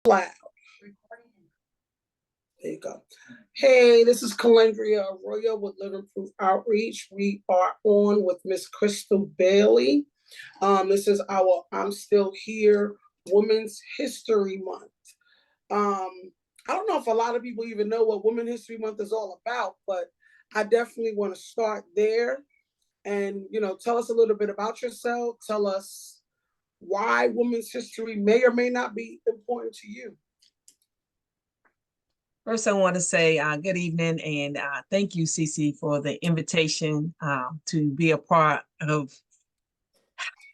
Loud. There you go. Hey, this is Calendria Arroyo with Living Proof Outreach. We are on with Miss Crystal Bailey. This is our I'm Still Here Women's History Month. I don't know if a lot of people even know what Women's History Month is all about, but I definitely want to start there and, tell us a little bit about yourself. Tell us why women's history may or may not be important to you. First, I want to say good evening and thank you, Cece, for the invitation to be a part of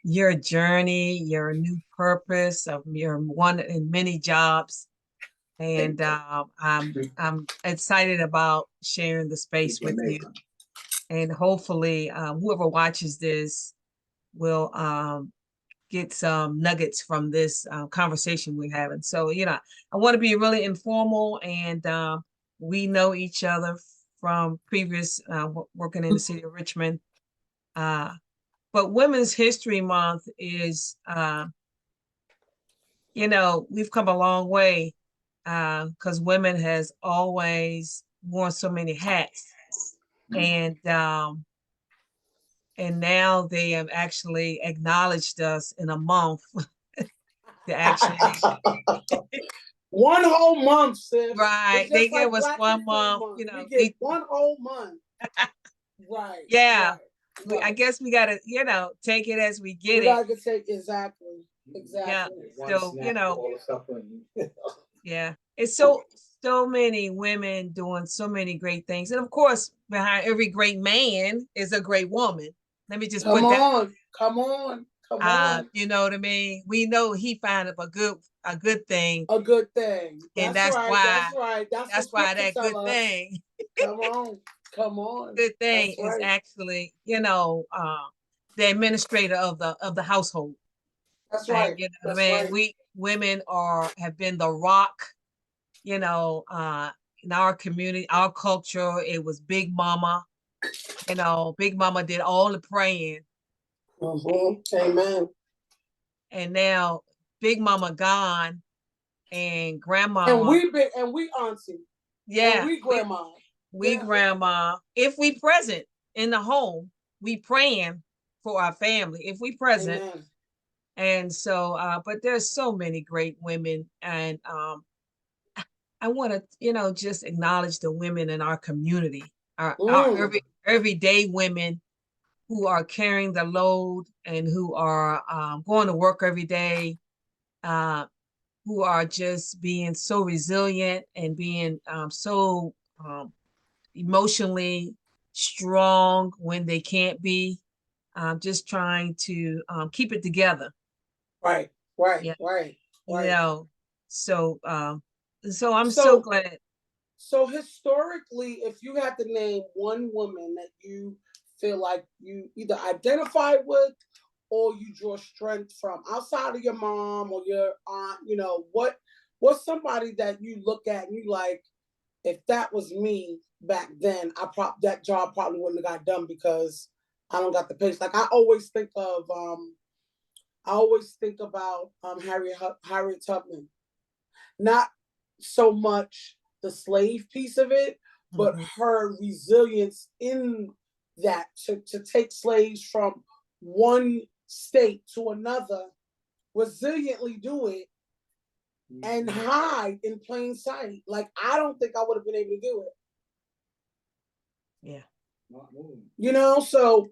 your journey, your new purpose of your one and many jobs. And I'm excited about sharing the space with you. And hopefully, whoever watches this will get some nuggets from this conversation we're having. So, I want to be really informal, and we know each other from previous working in the city of Richmond. But Women's History Month is, we've come a long way because women has always worn so many hats. And now they have actually acknowledged us in a month to actually one whole month, sis. Right. They gave us 1 month, we get one whole month. Right. Yeah. Right. I guess we gotta, take it as we get it. We gotta take exactly. Yeah. So, yeah. It's so many women doing so many great things. And of course, behind every great man is a great woman. Let me just put that. Come on. You know what I mean? We know he found a good thing. A good thing. That's why. That's right. That's why that good thing. Come on. Good thing is actually, the administrator of the household. That's right. And, right. We women have been the rock, in our community, our culture. It was Big Mama. Big Mama did all the praying. Amen. And now Big Mama gone, and Grandma. And we auntie. Yeah. And we grandma. We grandma. If we present in the home, we praying for our family. If we present. Amen. And so, but there's so many great women, and I want to, just acknowledge the women in our community, our everyday women who are carrying the load and who are going to work every day, who are just being so resilient and being so emotionally strong when they can't be, just trying to keep it together. Right. So I'm so glad. So historically, if you had to name one woman that you feel like you either identify with or you draw strength from outside of your mom or your aunt, what's somebody that you look at and you like, if that was me back then, that job probably wouldn't have got done because I don't got the patience. Like I always think about Harriet Tubman. Not so much the slave piece of it, but her resilience in that to take slaves from one state to another, resiliently do it and hide in plain sight. Like I don't think I would have been able to do it. Yeah. So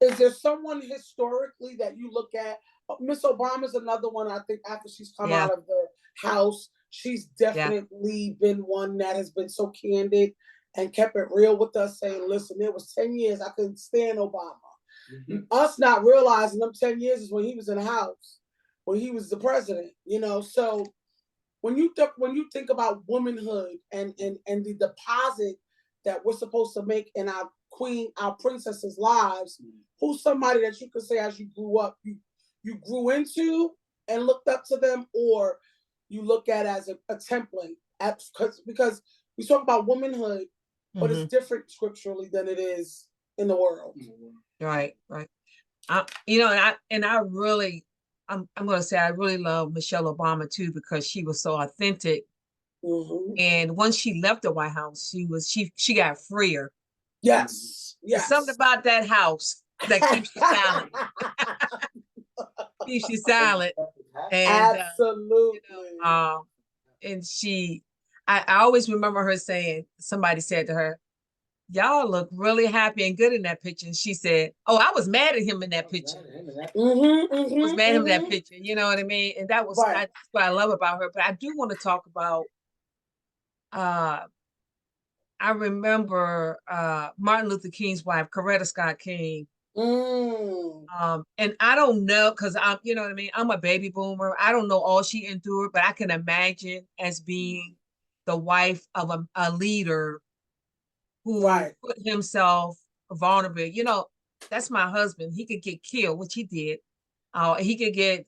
is there someone historically that you look at? Miss Obama's another one. I think after she's come out of the House, she's definitely been one that has been so candid and kept it real with us, saying, listen, it was 10 years I couldn't stand Obama. Us not realizing them 10 years is when he was in the House, when he was the president, So when you think about womanhood and the deposit that we're supposed to make in our princesses' lives, who's somebody that you could say as you grew up, you grew into and looked up to them, or you look at as a template? Because we talk about womanhood, but it's different scripturally than it is in the world. Right. I really I'm going to say I really love Michelle Obama too, because she was so authentic. And once she left the White House, she got freer. Yes. There's something about that house that keeps you silent. Keeps you silent. And absolutely. And I always remember her saying, somebody said to her, y'all look really happy and good in that picture. And she said, oh, I was mad at him in that picture. I was mad at him in that picture. You know what I mean? And that's what I love about her. But I do want to talk about, I remember Martin Luther King's wife, Coretta Scott King. And I don't know, because I'm, you know what I mean? I'm a baby boomer. I don't know all she endured, but I can imagine as being the wife of a leader who put himself vulnerable. You know, that's my husband. He could get killed, which he did. He could get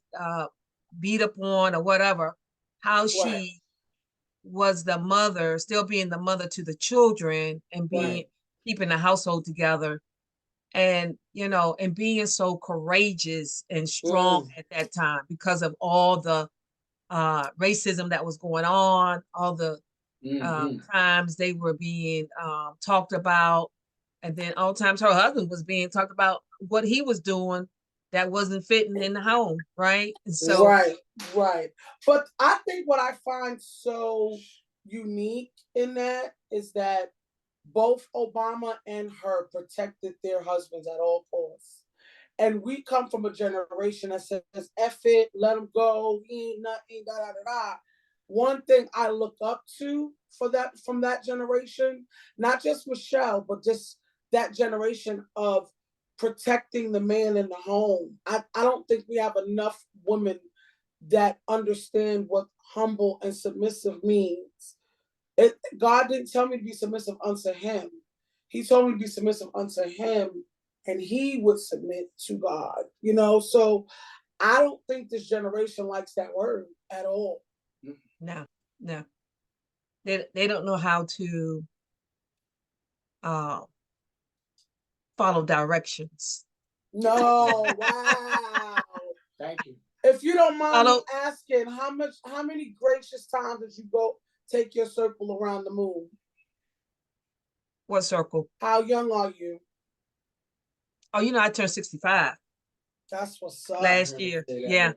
beat up on or whatever. How she was the mother, still being the mother to the children and keeping the household together. And, you know, and being so courageous and strong at that time because of all the racism that was going on, all the crimes they were being talked about. And then all times her husband was being talked about what he was doing that wasn't fitting in the home, right? And so right. But I think what I find so unique in that is that both Obama and her protected their husbands at all costs. And we come from a generation that says, F it, let him go, he ain't nothing, da da da da. One thing I look up to from that generation, not just Michelle, but just that generation of protecting the man in the home. I don't think we have enough women that understand what humble and submissive means. God didn't tell me to be submissive unto him. He told me to be submissive unto him, and he would submit to God. You know, so I don't think this generation likes that word at all. No. They don't know how to follow directions. No, wow. Thank you. If you don't mind me asking, how many gracious times did you go take your circle around the moon? What circle? How young are you? Oh, you know, I turned 65. That's what's up. Last year. Yeah.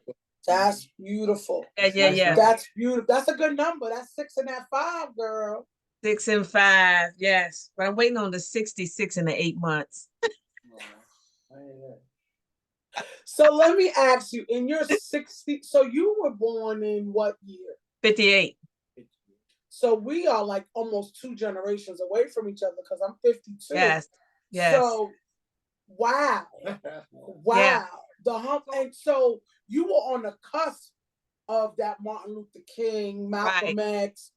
That's beautiful. Yeah. That's beautiful. That's a good number. That's 6 and that 5, girl. 6 and 5, yes. But I'm waiting on the 66 and the 8 months. So let me ask you, in your 60, so you were born in what year? 58. So we are like almost 2 generations away from each other because I'm 52. Yes. So wow. Wow. Yeah. And so you were on the cusp of that Martin Luther King, Malcolm X,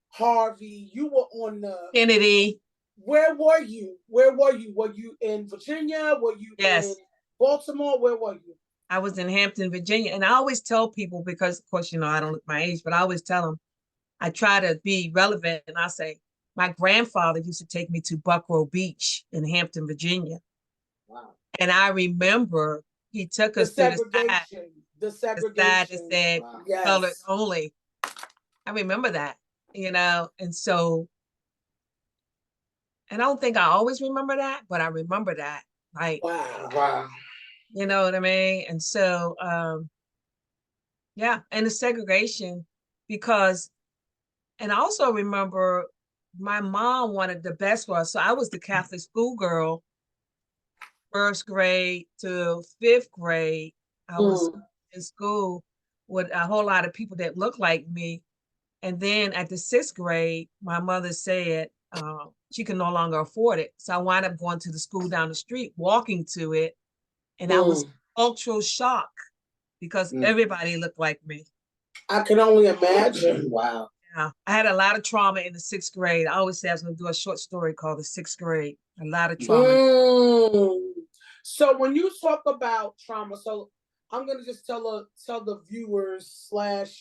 Harvey. You were on the Kennedy. Where were you? Were you in Virginia? Were you in Baltimore? Where were you? I was in Hampton, Virginia. And I always tell people, because of course, you know, I don't look my age, but I always tell them, I try to be relevant. And I say, my grandfather used to take me to Buckrow Beach in Hampton, Virginia. Wow. And I remember he took us to the segregation that said colored only. I remember that, you know, and so, and I don't think I always remember that, but I remember that. Like, wow. You know what I mean? And so, yeah, and the segregation, because, and I also remember my mom wanted the best for us. So I was the Catholic schoolgirl, 1st grade to 5th grade. I was in school with a whole lot of people that looked like me. And then at the 6th grade, my mother said she could no longer afford it. So I wound up going to the school down the street, walking to it. And I was cultural shock because everybody looked like me. I can only imagine. Wow. Yeah. I had a lot of trauma in the 6th grade. I always say I was going to do a short story called The 6th Grade. A lot of trauma. So when you talk about trauma, so I'm going to just tell the viewers /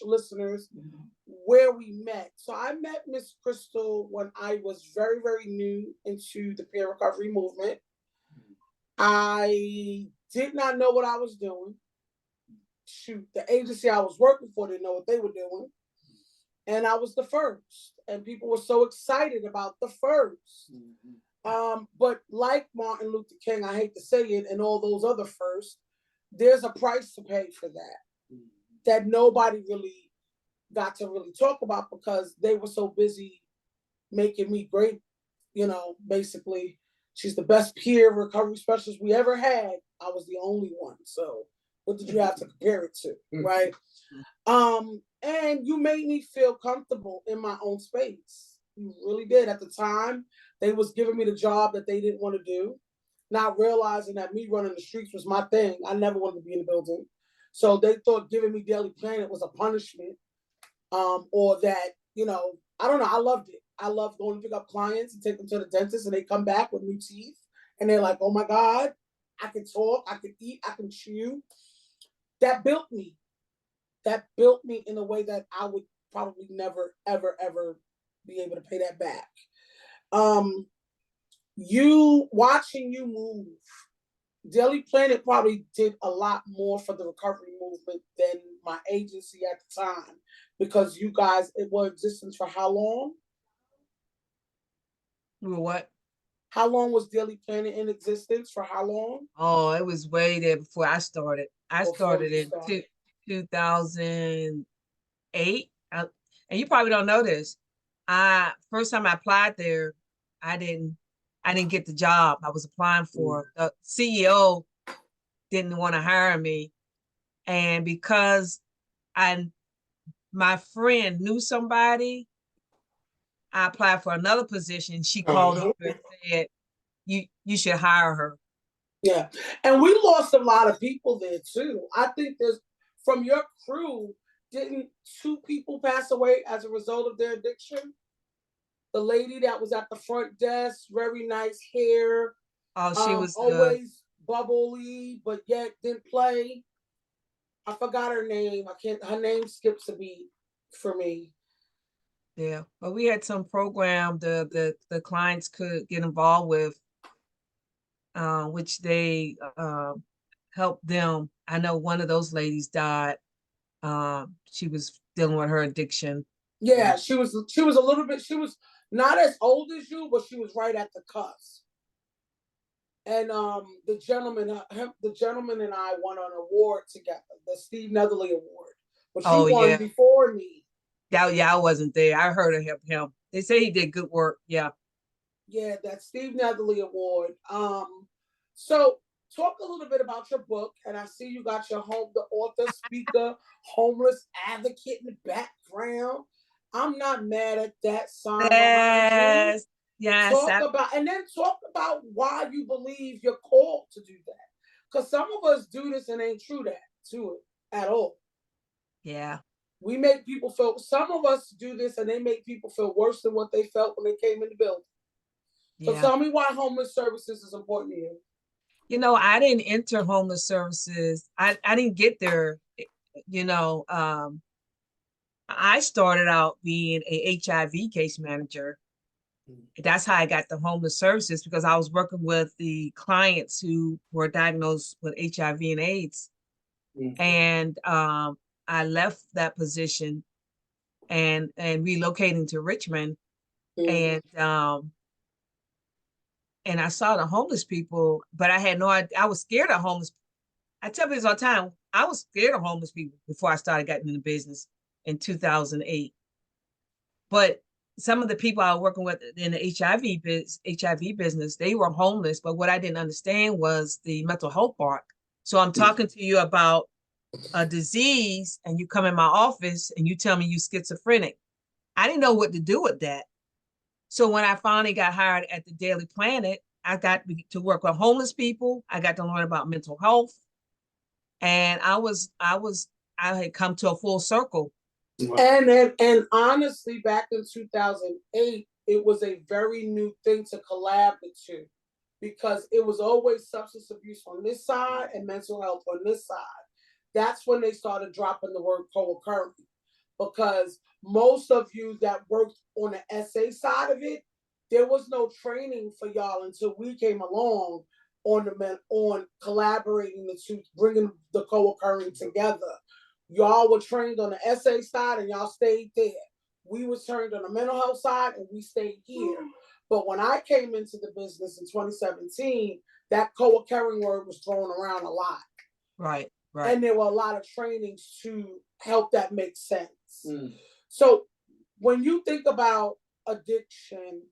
listeners where we met. So I met Miss Crystal when I was very, very new into the peer recovery movement. I did not know what I was doing. shoot, the agency I was working for didn't know what they were doing. And I was the first. And people were so excited about the first. But like Martin Luther King, I hate to say it, and all those other firsts, there's a price to pay for that nobody really got to really talk about because they were so busy making me great. Basically, she's the best peer recovery specialist we ever had. I was the only one. So what did you have to compare it to, right? And you made me feel comfortable in my own space. You really did. At the time, they was giving me the job that they didn't want to do, not realizing that me running the streets was my thing. I never wanted to be in the building. So they thought giving me Daily Planet was a punishment, or that, I don't know. I loved it. I loved going to pick up clients and take them to the dentist and they come back with new teeth and they're like, oh my God, I can talk, I can eat, I can chew. That built me. That built me in a way that I would probably never, ever, ever be able to pay that back. Watching you move, Daily Planet probably did a lot more for the recovery movement than my agency at the time, because you guys, it was in existence for how long? What? How long was Daily Planet in existence? For how long? Oh, it was way there before I started. I started in 2008. And you probably don't know this. First time I applied there, I didn't get the job I was applying for. The CEO didn't want to hire me. And because my friend knew somebody, I applied for another position. She called over and said, you should hire her. Yeah. And we lost a lot of people there too. I think from your crew, didn't 2 people pass away as a result of their addiction? The lady that was at the front desk, very nice hair. Oh, she was always bubbly, but yet didn't play. I forgot her name. Her name skips a beat for me. Yeah, but we had some program the clients could get involved with, which they helped them. I know one of those ladies died. She was dealing with her addiction. Yeah, she was a little bit. She was not as old as you, but she was right at the cusp. And the gentleman and I won an award together, the Steve Netherly Award. But she won before me. Yeah, I wasn't there. I heard of him. They say he did good work. Yeah. Yeah, that Steve Netherly Award. So talk a little bit about your book, and I see you got the author, speaker, homeless advocate in the background. I'm not mad at that sign behind you. Yes. Talk about why you believe you're called to do that. Because some of us do this and ain't true to it at all. Yeah. We make people feel, some of us do this and they make people feel worse than what they felt when they came in the building. So tell me why homeless services is important to you. I didn't enter homeless services. I didn't get there. I started out being a HIV case manager. That's how I got the homeless services, because I was working with the clients who were diagnosed with HIV and AIDS. And I left that position and relocating to Richmond. And I saw the homeless people, but I had no idea. I was scared of homeless. I tell people all the time, I was scared of homeless people before I started getting in the business in 2008. But some of the people I was working with in the HIV business, they were homeless. But what I didn't understand was the mental health part. So I'm talking to you about a disease, and you come in my office and you tell me you schizophrenic. I didn't know what to do with that. So when I finally got hired at the Daily Planet, I got to work with homeless people. I got to learn about mental health. And I had come to a full circle. And honestly, back in 2008, it was a very new thing to collab the two, because it was always substance abuse on this side and mental health on this side. That's when they started dropping the word co-occurring, because most of you that worked on the SA side of it, there was no training for y'all until we came along on collaborating the two, bringing the co-occurring together. Y'all were trained on the SA side and y'all stayed there. We were trained on the mental health side and we stayed here. But when I came into the business in 2017, that co-occurring word was thrown around a lot. Right. And there were a lot of trainings to help that make sense. So when you think about addiction,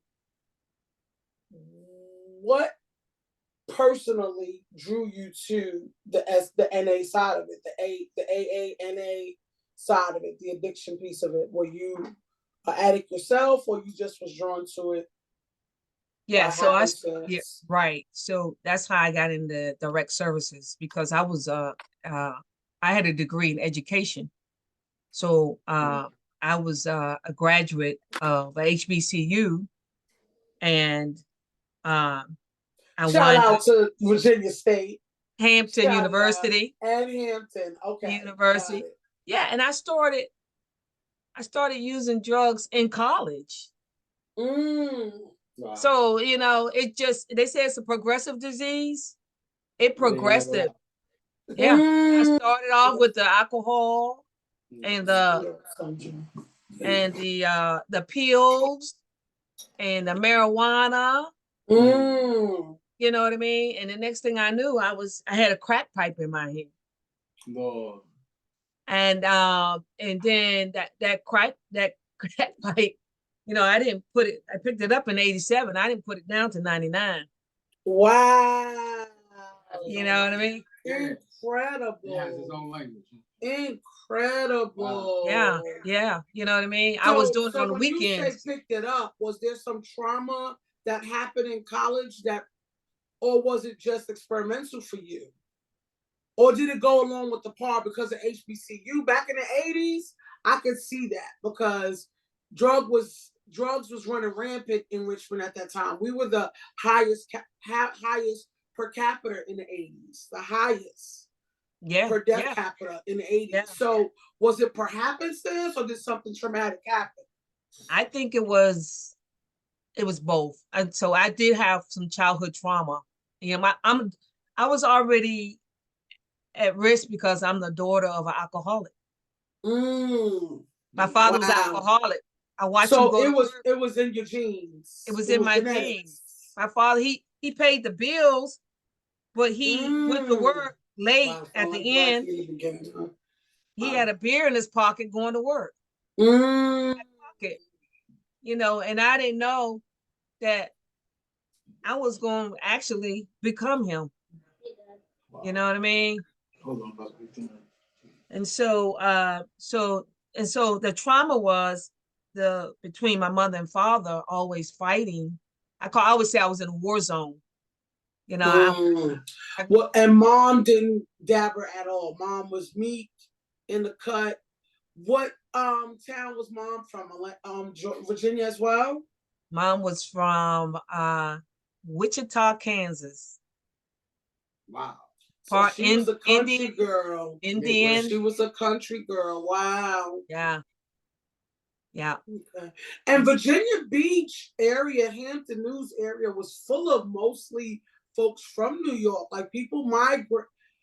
what personally drew you to the NA side of it, the AA, NA side of it, the addiction piece of it? Were you an addict yourself, or you just was drawn to it? Yeah, right. So that's how I got into direct services, because I was I had a degree in education. So I was a graduate of HBCU, and I shout out to Virginia State, Hampton University, and Hampton. Okay, University. Yeah, and I started using drugs in college. Wow. So, you know, they say it's a progressive disease. It progressive. Yeah. I started off with the alcohol and the pills and the marijuana. You know what I mean? And the next thing I knew, I had a crack pipe in my hand. Lord. And then that crack pipe, you know, I picked it up in 87. I didn't put it down to 99. Wow. You know what I mean? Incredible. It has its own language. Incredible. Wow. Yeah. You know what I mean? So, I was doing it on the weekends. When you say picked it up, was there some trauma that happened in college or was it just experimental for you? Or did it go along with the par because of HBCU back in the 80s? I could see that because drugs was running rampant in Richmond at that time. We were the highest per capita in the 80s, the highest per death capita in the 80s. Yeah. So was it per happenstance or did something traumatic happen? I think it was both. And so I did have some childhood trauma. You know, I was already at risk because I'm the daughter of an alcoholic. My father was an alcoholic. I watched him go. It was in your genes. It was in my genes. My father, he paid the bills, but he went to work late at the end. He had a beer in his pocket going to work. Pocket, you know, and I didn't know that I was going to actually become him. You know what I mean? Hold on. And so the trauma was between my mother and father always fighting. I always say I was in a war zone. You know. Well, and mom didn't dabber at all. Mom was meek in the cut. What town was mom from? Virginia as well? Mom was from Wichita, Kansas. Wow. So she was a country girl. Indian. She was a country girl. Wow. Yeah. Yeah. Okay. And Virginia Beach area, Hampton News area was full of mostly folks from New York. Like people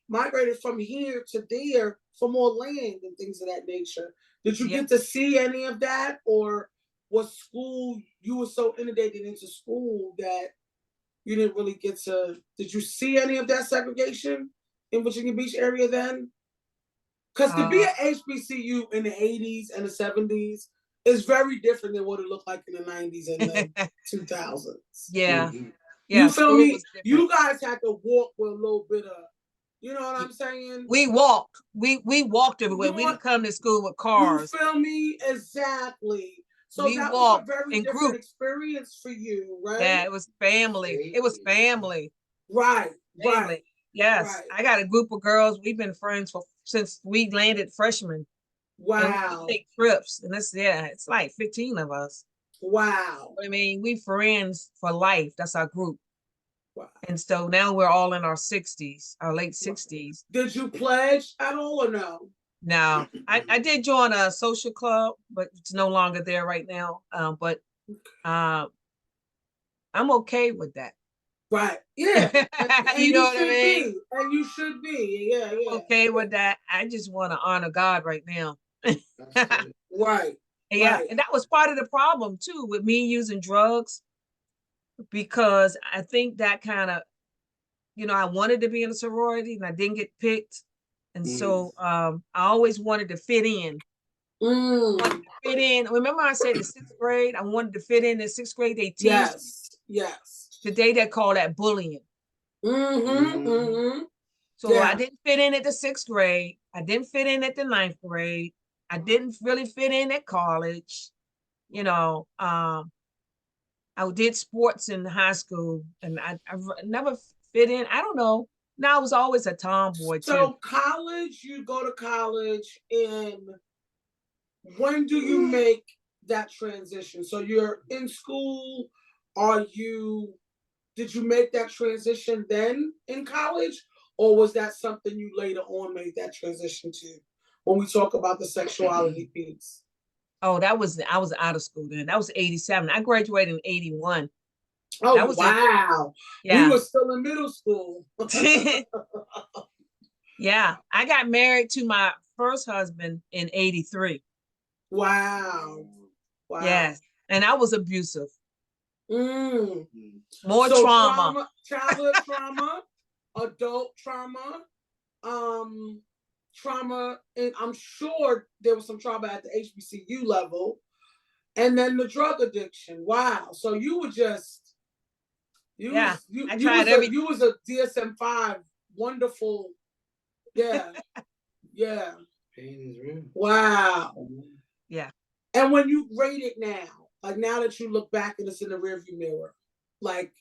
migrated from here to there for more land and things of that nature. Did you get to see any of that, or was school, you were so inundated into school that you didn't really get to, did you see any of that segregation in Virginia Beach area then? Because to be an HBCU in the 80s and the 70s is very different than what it looked like in the 90s and the 2000s. Yeah. Mm-hmm. Yeah. You feel me? You guys had to walk with a little bit of, you know what I'm saying? We walked. We walked everywhere. We didn't come to school with cars. You feel me? Exactly. So that was a very different experience for you, right? Yeah, it was family. It was family. Right. Family. Right. Yes. Right. I got a group of girls. We've been friends since we landed freshmen. Wow. And we take trips. And it's like 15 of us. Wow. I mean, we friends for life. That's our group. Wow. And so now we're all in our 60s, our late 60s. Did you pledge at all or no? No, I did join a social club, but it's no longer there right now. But I'm okay with that. Right. Yeah. And You know you what I should mean? be. And you should be. Yeah, yeah. Okay with that. I just want to honor God right now. That's it. Right. Yeah, Right. and that was part of the problem too with me using drugs because I think that kind of, I wanted to be in a sorority and I didn't get picked. And so I always wanted to fit in. Wanted Mm. to fit in. Remember I said the sixth grade, I wanted to fit in sixth grade. They teased me. Yes. Yes. Today they call that bullying. Mm-hmm. Mm-hmm. So I Yeah. didn't fit in at the sixth grade. I didn't fit in at the ninth grade. I didn't really fit in at college. You know, I did sports in high school and I never fit in. I don't know. Now I was always a tomboy too. So college, you go to college, and when do you make that transition? So you're in school. Did you make that transition then in college? Or was that something you later on made that transition to when we talk about the sexuality piece? Oh, I was out of school then. That was 87. I graduated in 81. That Oh, was in, wow. We yeah. were still in middle school. Yeah. I got married to my first husband in 83. Wow. Wow. Yes. And I was abusive. Mm. More So trauma. trauma, childhood trauma, adult trauma, trauma, and I'm sure there was some trauma at the HBCU level, and then the drug addiction. Wow. So you were just Yeah. I tried everything. you was a DSM-5 wonderful. Yeah. Yeah. Pain is real. Wow. Yeah. And when you rate it now, like now that you look back and it's in the rearview mirror, like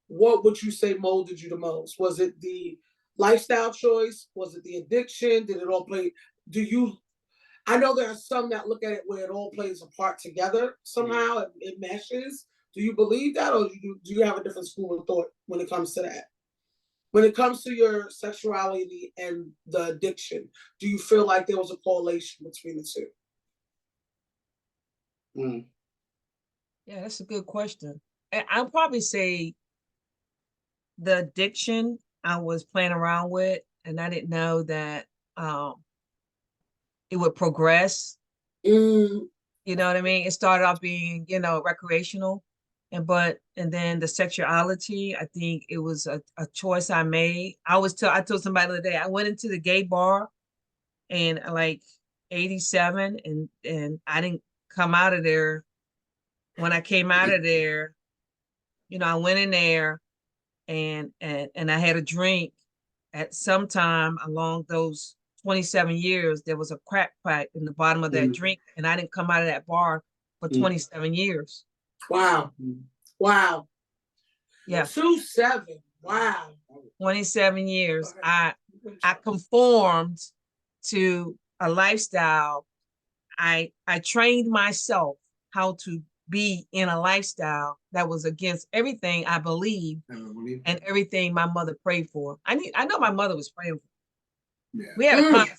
what would you say molded you the most? Was it the lifestyle choice? Was it the addiction? Did it all play? Do you? I know there are some that look at it where it all plays a part together somehow. It meshes. Do you believe that, or do you have a different school of thought when it comes to that? When it comes to your sexuality and the addiction, do you feel like there was a correlation between the two? Yeah, that's a good question. I'll probably say the addiction I was playing around with, and I didn't know that um, it would progress. Mm. You know what I mean? It started off being, recreational, and then the sexuality, I think it was a choice I made. I told somebody the other day, I went into the gay bar in like 87 and I didn't come out of there. When I came out of there, I went in there and I had a drink at some time along those 27 years. There was a crack pipe in the bottom of that drink, and I didn't come out of that bar for 27 years. Wow. Wow. Yeah. 27. Wow. 27 years. I conformed to a lifestyle. I trained myself how to be in a lifestyle that was against everything I believed and everything my mother prayed for. I know my mother was praying for. Yeah. We had a conversation.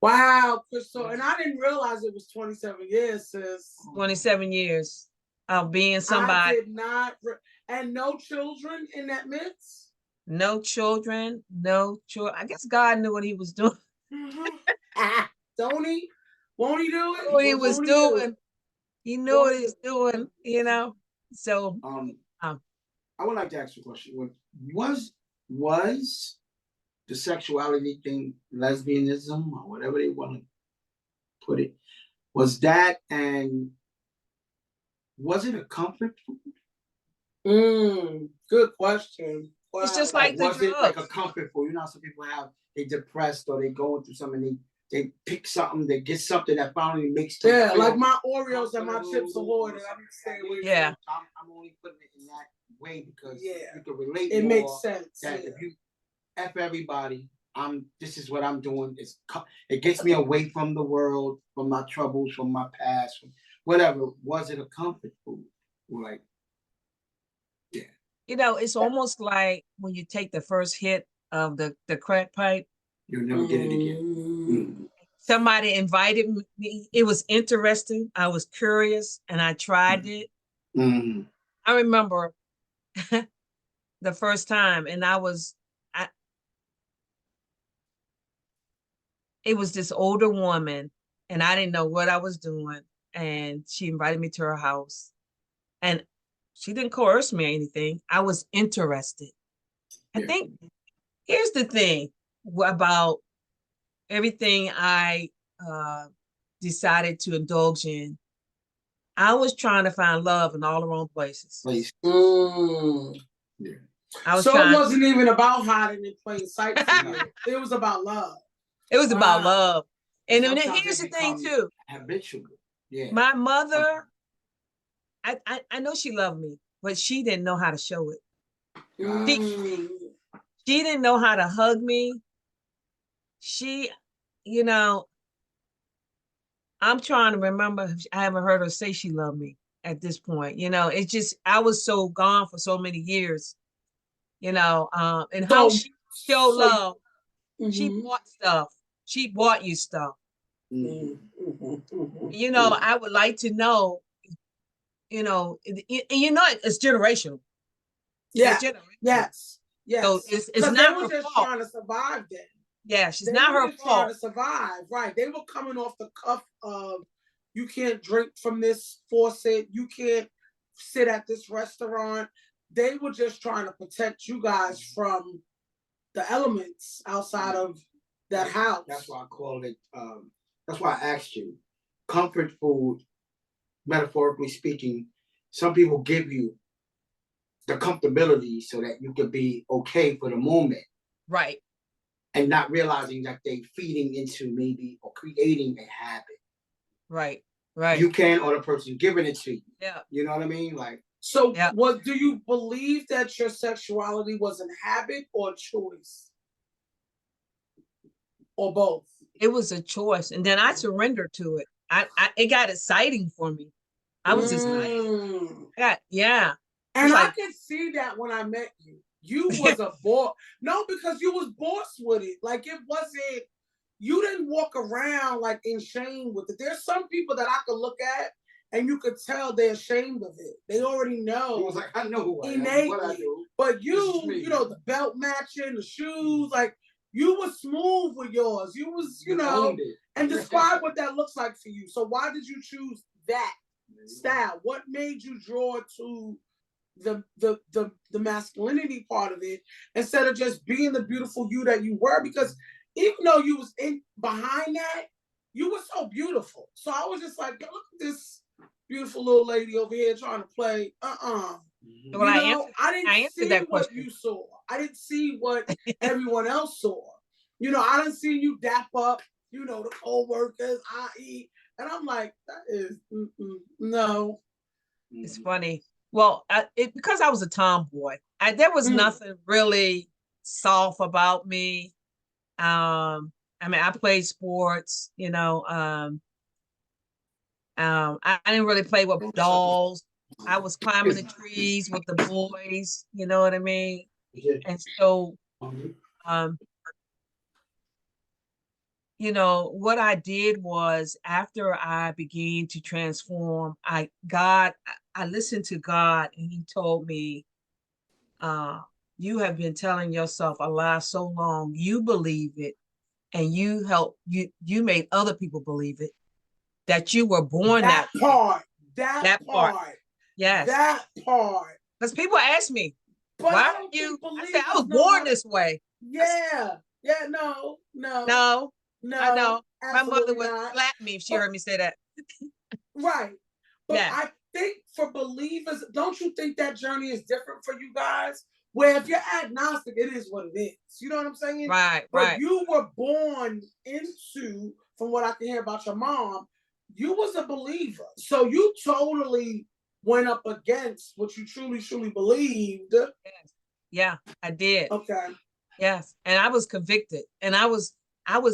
Wow, Crystal. And I didn't realize it was 27 years, sis. 27 years of being somebody. I did not. And no children in that midst? No children, no children. I guess God knew what he was doing. Don't he? Won't he do it? What he was doing. He knew what he was doing, So I would like to ask you a question. Was the sexuality thing lesbianism or whatever they want to put it? Was that, and was it a comfort food? Good question. Wow. It's just like was it like a comfort food? You know, some people they depressed or they going through something, they pick something, they get something that finally makes them feel like my Oreos and my Chips Ahoy that I'm saying. Yeah. I'm only putting it in that way because you can relate. It makes sense. That if you F everybody, this is what I'm doing. It gets me away from the world, from my troubles, from my past, from whatever. Was it a comfort food? Like, yeah. It's almost like when you take the first hit of the crack pipe. You'll never get it again. Somebody invited me. It was interesting. I was curious and I tried it. I remember the first time, and it was this older woman, and I didn't know what I was doing, and she invited me to her house, and she didn't coerce me or anything. I was interested. I think here's the thing about everything I decided to indulge in. I was trying to find love in all the wrong places. Yeah. I was so trying. It wasn't even about hiding in plain sight for you. It was about love. It was about love. And then here's the thing too. Habitual. Yeah. My mother, I know she loved me, but she didn't know how to show it. She didn't know how to hug me. She, you know, I'm trying to remember. I haven't heard her say she loved me at this point. You know, it's just I was so gone for so many years. You know, and how she showed love. She bought stuff. She bought you stuff. You know, I would like to know. You know, it's generational. Yeah. It's generational. Yes. Yes. So it's not her just fault. Trying to survive then. Yeah, she's not her fault. Trying to survive, right? They were coming off the cuff of, you can't drink from this faucet, you can't sit at this restaurant. They were just trying to protect you guys from the elements outside of that house. That's why I call it. That's why I asked you. Comfort food, metaphorically speaking, some people give you the comfortability so that you could be okay for the moment. Right. And not realizing that they feeding into maybe or creating a habit. Right. Right. You can, or the person giving it to you. Yeah. You know what I mean? Like, so what do you believe that your sexuality was a habit or choice? Or both? It was a choice. And then I surrendered to it. It got exciting for me. I was excited. Yeah. And I could see that when I met you. You was a boss. No, because you was boss with it. Like it wasn't, you didn't walk around like in shame with it. There's some people that I could look at and you could tell they're ashamed of it. They already know. It was like, I know who I innately. am, what I do. But you know, the belt matching, the shoes, like you was smooth with yours. You was, you know, and describe what that looks like for you. So why did you choose that style? What made you draw to the masculinity part of it instead of just being the beautiful you that you were? Because even though you was in behind that, you were so beautiful. So I was just like, look at this beautiful little lady over here trying to play. Well, I didn't see what you saw. I didn't see what everyone else saw. You know, I didn't see you dap up, you know, the co-workers, i.e. And I'm like, that is, no. It's funny. Well, because I was a tomboy, there was nothing really soft about me. I mean, I played sports, you know. I didn't really play with dolls. I was climbing the trees with the boys, you know what I mean? And so, you know, what I did was after I began to transform, I listened to God, and he told me, you have been telling yourself a lie so long, you believe it, and you made other people believe it, that you were born that part. That part. Yes. That part. Because people ask me, why are you? I said, I was born this way. Yeah. Yeah, no. I know. My mother would slap me if she heard me say that. Right. But I think for believers, don't you think that journey is different for you guys? Where if you're agnostic, it is what it is. You know what I'm saying? Right. But you were born into, from what I can hear about your mom, you was a believer. So you totally went up against what you truly believed. Yes. Yeah, I did. Okay. Yes. And I was convicted. And I was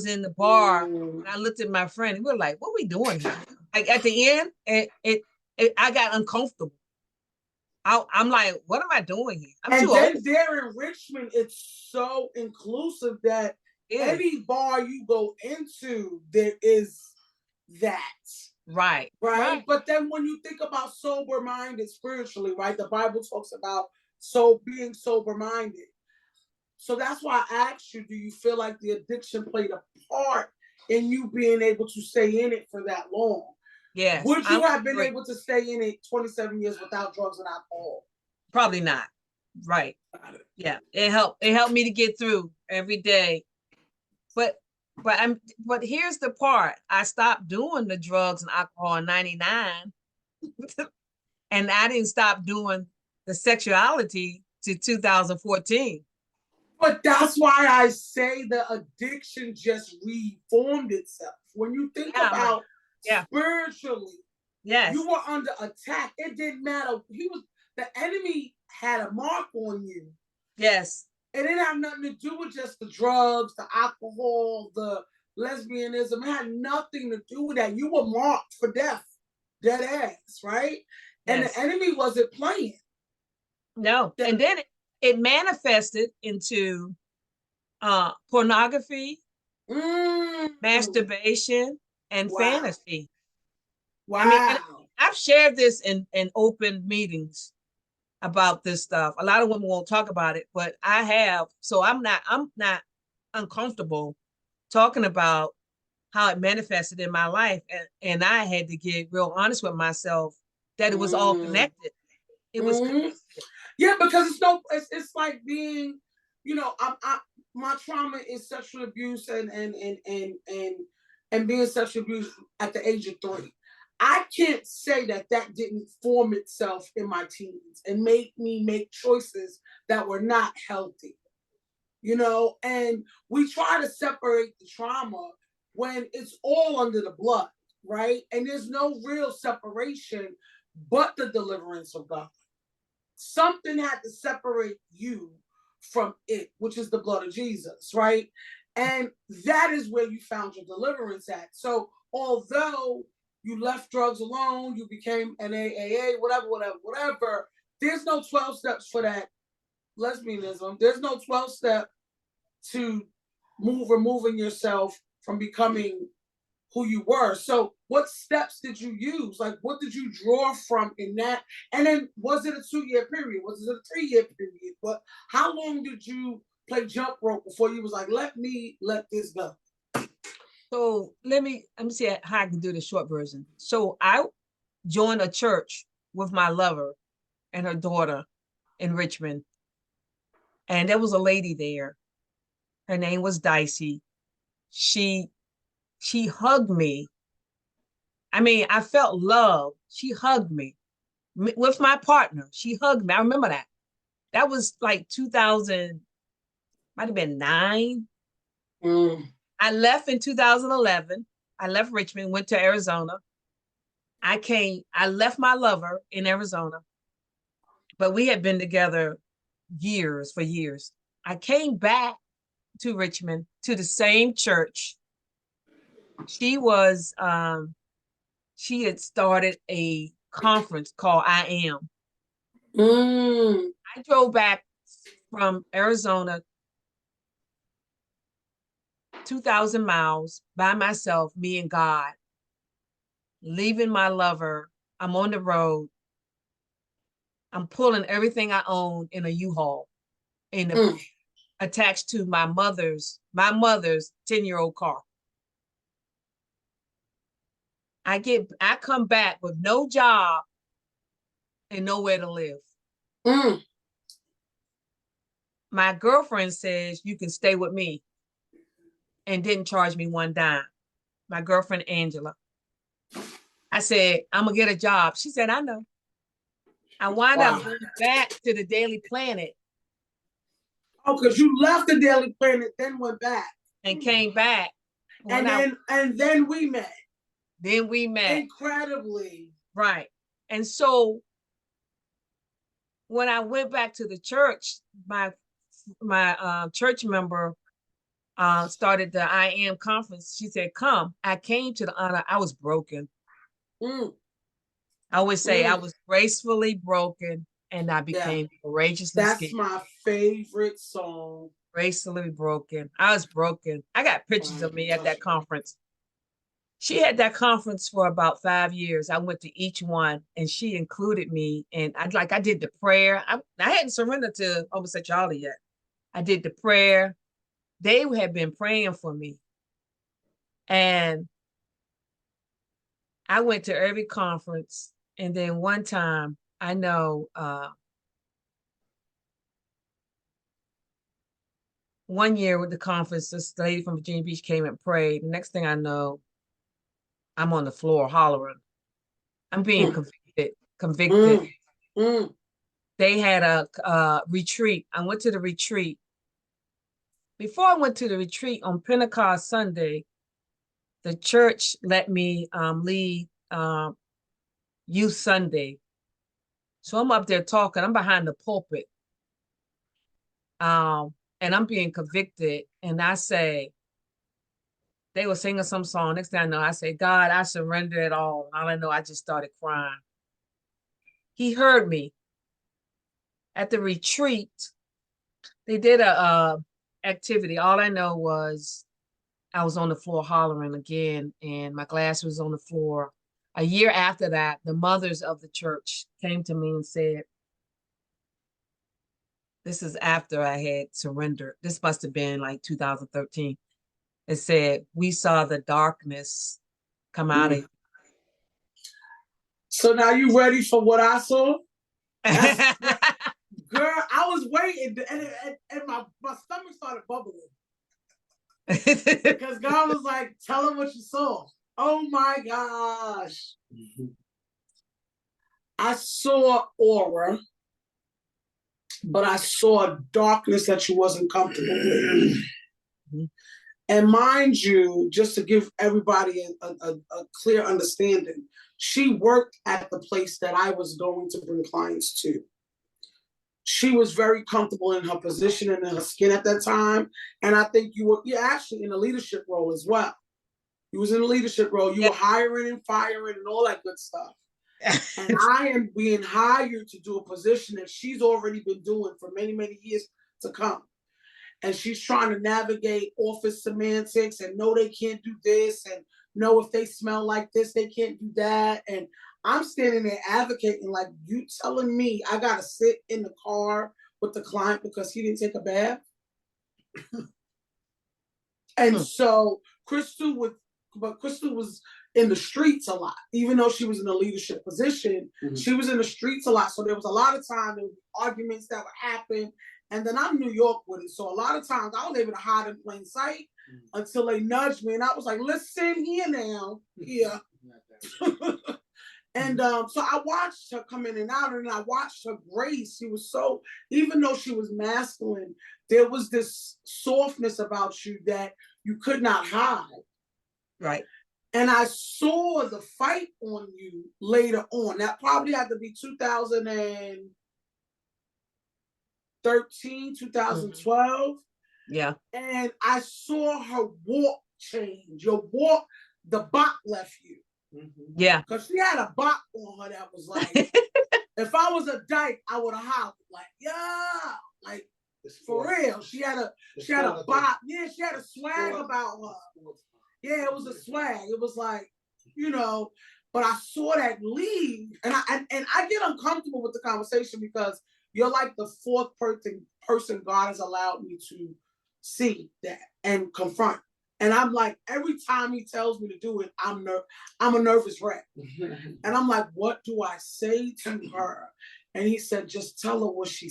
in the bar and I looked at my friend and we were like, what are we doing here? Like at the end, I got uncomfortable. I'm like, what am I doing here? I'm too old. There in Richmond, it's so inclusive that any bar you go into, there is that. Right. But then when you think about sober-minded spiritually, right? The Bible talks about So being sober minded. So that's why I asked you, do you feel like the addiction played a part in you being able to stay in it for that long? Yes. Would you have been able to stay in it 27 years without drugs and alcohol? Probably not. Right. Yeah. It helped me to get through every day. But here's the part. I stopped doing the drugs and alcohol in 99. And I didn't stop doing the sexuality to 2014. But that's why I say the addiction just reformed itself. When you think about spiritually, you were under attack. It didn't matter. The enemy had a mark on you. Yes. It didn't have nothing to do with just the drugs, the alcohol, the lesbianism. It had nothing to do with that. You were marked for death. Dead ass, right? Yes. And the enemy wasn't playing. No. And then it manifested into pornography, masturbation, and fantasy. Wow. I mean, I've shared this in open meetings about this stuff. A lot of women won't talk about it, but I have. So I'm not uncomfortable talking about how it manifested in my life. And I had to get real honest with myself that it was all connected. It was connected. Yeah, because it's like being, my trauma is sexual abuse and being sexual abuse at the age of 3. I can't say that didn't form itself in my teens and make me make choices that were not healthy, and we try to separate the trauma when it's all under the blood, right? And there's no real separation but the deliverance of God. Something had to separate you from it, which is the blood of Jesus, right? And that is where you found your deliverance at. So although you left drugs alone, you became an AAA, whatever, there's no 12 steps for that lesbianism. There's no 12 step to removing yourself from becoming who you were. So what steps did you use? Like, what did you draw from in that? And then was it a 2-year period? Was it a 3-year period? But how long did you play jump rope before you was like, let this go? So let me see how I can do the short version. So I joined a church with my lover and her daughter in Richmond. And there was a lady there. Her name was Dicey. She hugged me. I mean, I felt love. She hugged me with my partner. She hugged me. I remember that. That was like 2000, might have been 9. I left in 2011. I left Richmond, went to Arizona. I left my lover in Arizona, but we had been together for years. I came back to Richmond to the same church. She had started a conference called I Am. I drove back from Arizona 2,000 miles by myself, me and God, leaving my lover. I'm on the road. I'm pulling everything I own in a U-Haul attached to my mother's 10-year-old car. I come back with no job and nowhere to live. My girlfriend says, you can stay with me, and didn't charge me one dime. My girlfriend, Angela. I said, I'm gonna get a job. She said, I know. I wound up going back to the Daily Planet. Oh, because you left the Daily Planet, then went back. And came back. And then we met. Then we met. Incredibly. Right. And so when I went back to the church, my church member started the I Am conference. She said, come. I came to the honor. I was broken. I always say I was gracefully broken and I became courageously That's scared. my favorite song. Gracefully broken. I was broken. I got pictures of me at that conference. She had that conference for about 5 years. I went to each one and she included me. And I did the prayer. I hadn't surrendered to homosexuality yet. I did the prayer. They had been praying for me. And I went to every conference. And then one time, I know one year with the conference, this lady from Virginia Beach came and prayed. The next thing I know, I'm on the floor hollering. I'm being convicted. They had a retreat. I went to the retreat. Before I went to the retreat on Pentecost Sunday, the church let me lead Youth Sunday. So I'm up there talking. I'm behind the pulpit. And I'm being convicted. And I say, they were singing some song. Next thing I know, I say, God, I surrender it all. All I know, I just started crying. He heard me. At the retreat, they did a activity. All I know was I was on the floor hollering again, and my glass was on the floor. A year after that, the mothers of the church came to me and said, this is after I had surrendered. This must have been like 2013. It said, we saw the darkness come out of you. So now you ready for what I saw? Girl, I was waiting, and my stomach started bubbling. Because God was like, tell him what you saw. Oh my gosh. I saw aura, but I saw darkness that you wasn't comfortable with. And mind you, just to give everybody a clear understanding, she worked at the place that I was going to bring clients to. She was very comfortable in her position and in her skin at that time. And I think you're actually in a leadership role as well. You was in a leadership role. You were hiring and firing and all that good stuff. And I am being hired to do a position that she's already been doing for many, many years to come. And she's trying to navigate office semantics and no, they can't do this. And no, if they smell like this, they can't do that. And I'm standing there advocating, like, you telling me I got to sit in the car with the client because he didn't take a bath? And so Crystal was in the streets a lot. Even though she was in a leadership position, she was in the streets a lot. So there was a lot of time, there were arguments that would happen. And then I'm New York with it. So a lot of times I was able to hide in plain sight until they nudged me. And I was like, listen here now. Here. And so I watched her come in and out, and I watched her grace. She was so, even though she was masculine, there was this softness about you that you could not hide. Right. And I saw the fight on you later on. That probably had to be 2013, 2012. Yeah. And I saw her walk change. Your walk, the bop left you. Yeah. Because she had a bop on her that was like, if I was a dyke, I would have hollered, like, yeah, like, for real. She had a bop. Yeah, she had a swag about her. Yeah, it was a swag. It was like, you know, but I saw that leave. And I get uncomfortable with the conversation because you're like the fourth person God has allowed me to see that and confront. And I'm like, every time he tells me to do it, I'm a nervous wreck. And I'm like, what do I say to her? And he said, just tell her what you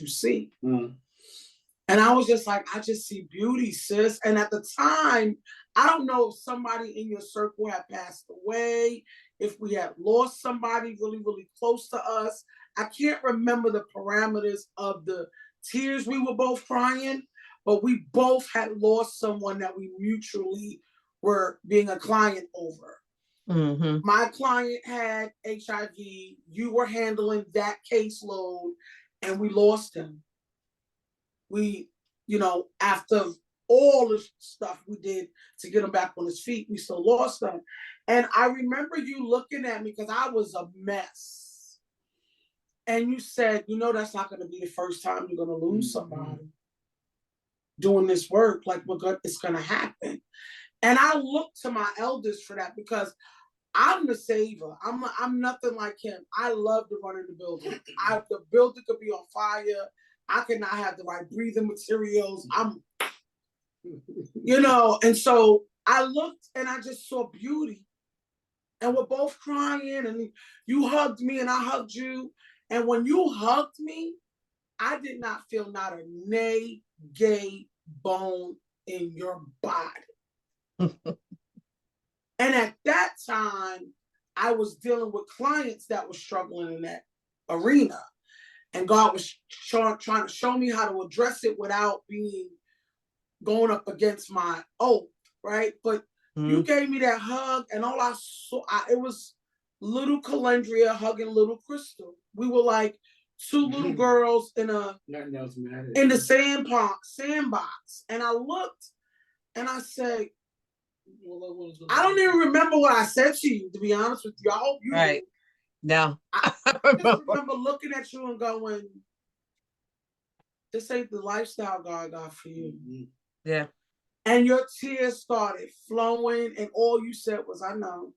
see. And I was just like, I just see beauty, sis. And at the time, I don't know if somebody in your circle had passed away, if we had lost somebody really, really close to us. I can't remember the parameters of the tears we were both crying, but we both had lost someone that we mutually were being a client over. My client had HIV. You were handling that caseload, and we lost him. We, after all the stuff we did to get him back on his feet, we still lost him. And I remember you looking at me because I was a mess. And you said, that's not going to be the first time you're going to lose somebody doing this work. Like, it's going to happen. And I look to my elders for that because I'm the saver. I'm nothing like him. I love to run in the building. The building could be on fire. I could not have the right breathing materials. And so I looked and I just saw beauty. And we're both crying, and you hugged me and I hugged you. And when you hugged me, I did not feel not a nay, gay bone in your body. And at that time, I was dealing with clients that were struggling in that arena. And God was trying to show me how to address it without going up against my oath, right? But you gave me that hug, and all I saw, it was little Calendria hugging little Crystal. We were like two little girls in the sandbox. And I looked and I said, I don't even remember what I said to you, to be honest with you. I hope you right. do. No. I just remember looking at you and going, this ain't the lifestyle God got for you. Yeah. And your tears started flowing, and all you said was, I know.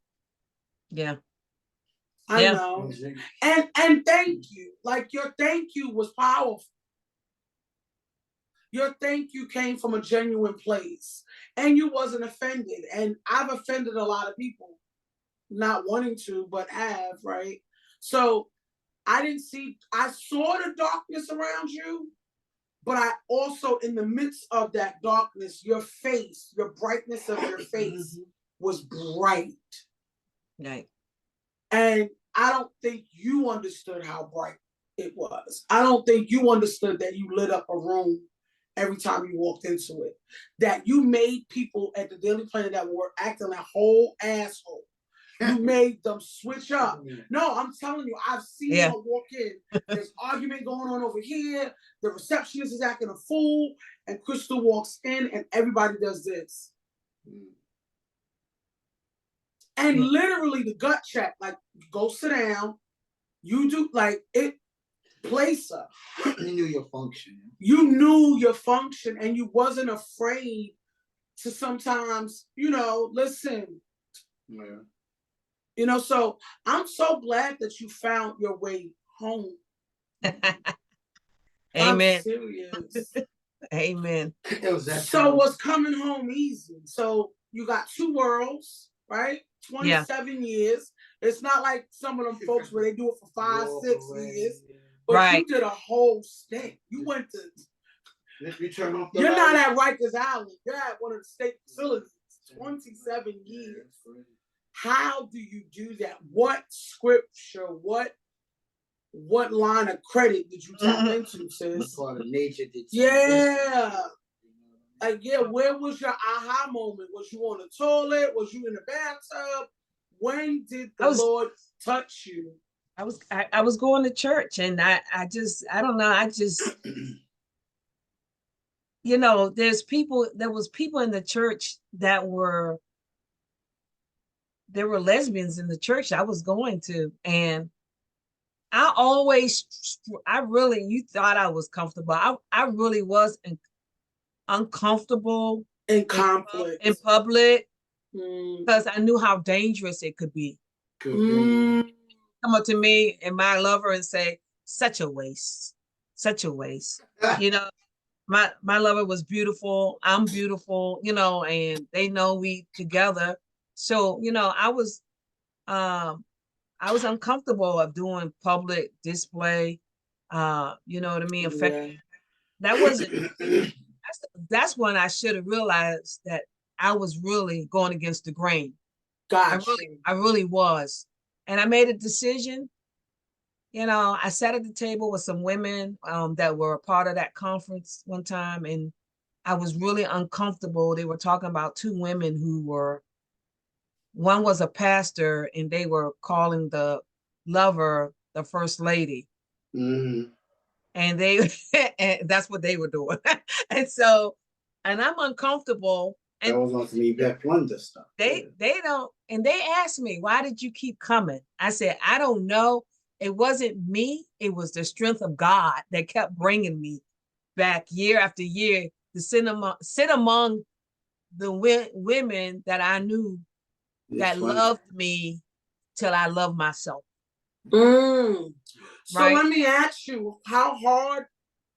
Yeah. I know. And thank you. Like, your thank you was powerful. Your thank you came from a genuine place, and you wasn't offended. And I've offended a lot of people, not wanting to, but have, right? So I saw the darkness around you, but I also, in the midst of that darkness, your face, your brightness of your face was bright. Right. And I don't think you understood how bright it was. I don't think you understood that you lit up a room every time you walked into it. That you made people at the Daily Planet that were acting a whole asshole. You made them switch up. No, I'm telling you, I've seen her walk in. There's argument going on over here. The receptionist is acting a fool, and Crystal walks in, and everybody does this. And literally the gut check, like, go sit down. You do, like, it, place her. You knew your function. You knew your function, and you wasn't afraid to sometimes, listen. Yeah. So I'm so glad that you found your way home. Amen. I'm serious. Amen. So was coming home easy? So you got 2 worlds, right? 27 years. It's not like some of them folks where they do it for 5, 6 years. But you did a whole stint. You went to. You're not at Rikers Island. You're at one of the state facilities. 27 years. How do you do that? What scripture? What line of credit did you tap into, sis? Part of nature did. Yeah. Like, where was your aha moment? Was you on the toilet? Was you in the bathtub? When did the Lord touch you? I was going to church, and I don't know. There was people in the church there were lesbians in the church I was going to, and you thought I was comfortable. I really was uncomfortable in conflict in public because I knew how dangerous it could be. Come up to me and my lover and say, such a waste. My lover was beautiful. I'm beautiful, and they know we together. So, I was uncomfortable of doing public display. You know what I mean? That wasn't, that's when I should have realized that I was really going against the grain. Gotcha. I really was. And I made a decision. I sat at the table with some women that were a part of that conference one time, and I was really uncomfortable. They were talking about 2 women one was a pastor, and they were calling the lover the first lady. And and that's what they were doing. And I'm uncomfortable. And that was on some Yvette Wonder stuff. They don't, and they asked me, why did you keep coming? I said, I don't know. It wasn't me. It was the strength of God that kept bringing me back year after year to sit among the women that I knew that loved me till I loved myself. So right? let me ask you, how hard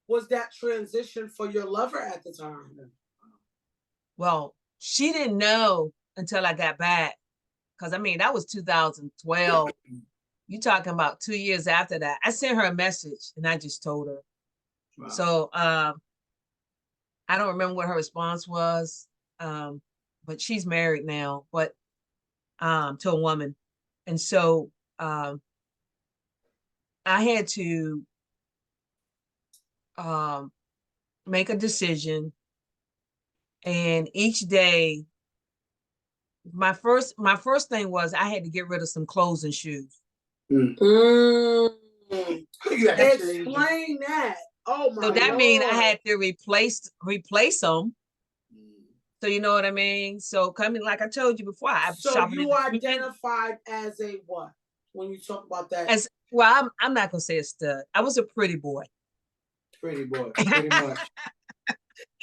was that transition for your lover at the time? Well, she didn't know until I got back. Because I mean, that was 2012. You talking about 2 years after that. I sent her a message and I just told her. Wow. So I don't remember what her response was. But she's married now, but to a woman. And so I had to make a decision. And each day, my first thing was I had to get rid of some clothes and shoes. Explain that. Oh my! So that means I had to replace them. So you know what I mean? So coming, like I told you before, I so shopping. You identified as a what when you talk about that? As well, I'm not gonna say a stud. I was a pretty boy. Pretty much.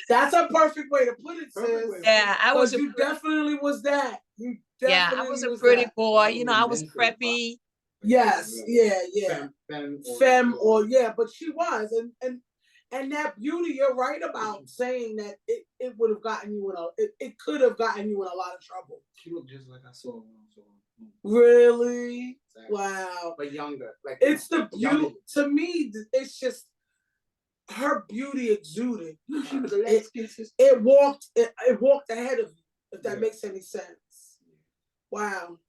That's a perfect way to put it, sis. Yeah, I was. You definitely was that. You definitely I was a pretty boy. You know, I was preppy. Yes, yeah. Femme, or yeah, but she was, and that beauty. You're right about saying that it would have gotten you in it could have gotten you in a lot of trouble. She looked just like I saw when I saw her. Really? Exactly. Wow. But younger. Like it's the beauty. To me, it's just her beauty exuded. It walked ahead of you, if that makes any sense. Wow.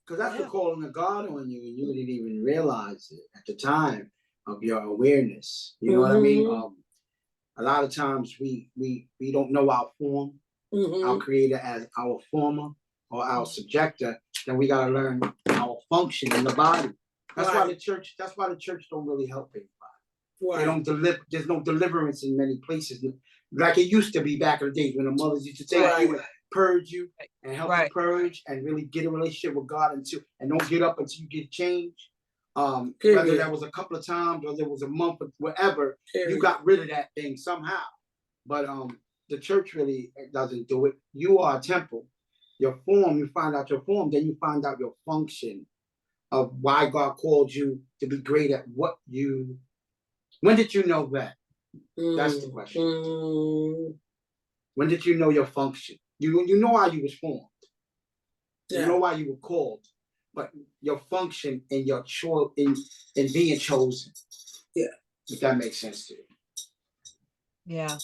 Because that's the calling of God on you, and you didn't even realize it at the time of your awareness. You know what I mean? A lot of times we don't know our form, our creator as our former or our subjector. Then we gotta learn our function in the body. That's why the church don't really help anybody. They don't deliver. There's no deliverance in many places, like it used to be back in the days when the mothers used to take you and purge you and help you purge and really get a relationship with God and don't get up until you get changed. Whether that was a couple of times or there was a month or whatever, you got rid of that thing somehow. But the church really doesn't do it. You are a temple. Your form, you find out your form, then you find out your function of why God called you to be great at what you. When did you know that? That's the question. When did you know your function? You know how you was formed. You know why you were called, but your function and your choice in being chosen. Yeah, if that makes sense to you. Yeah.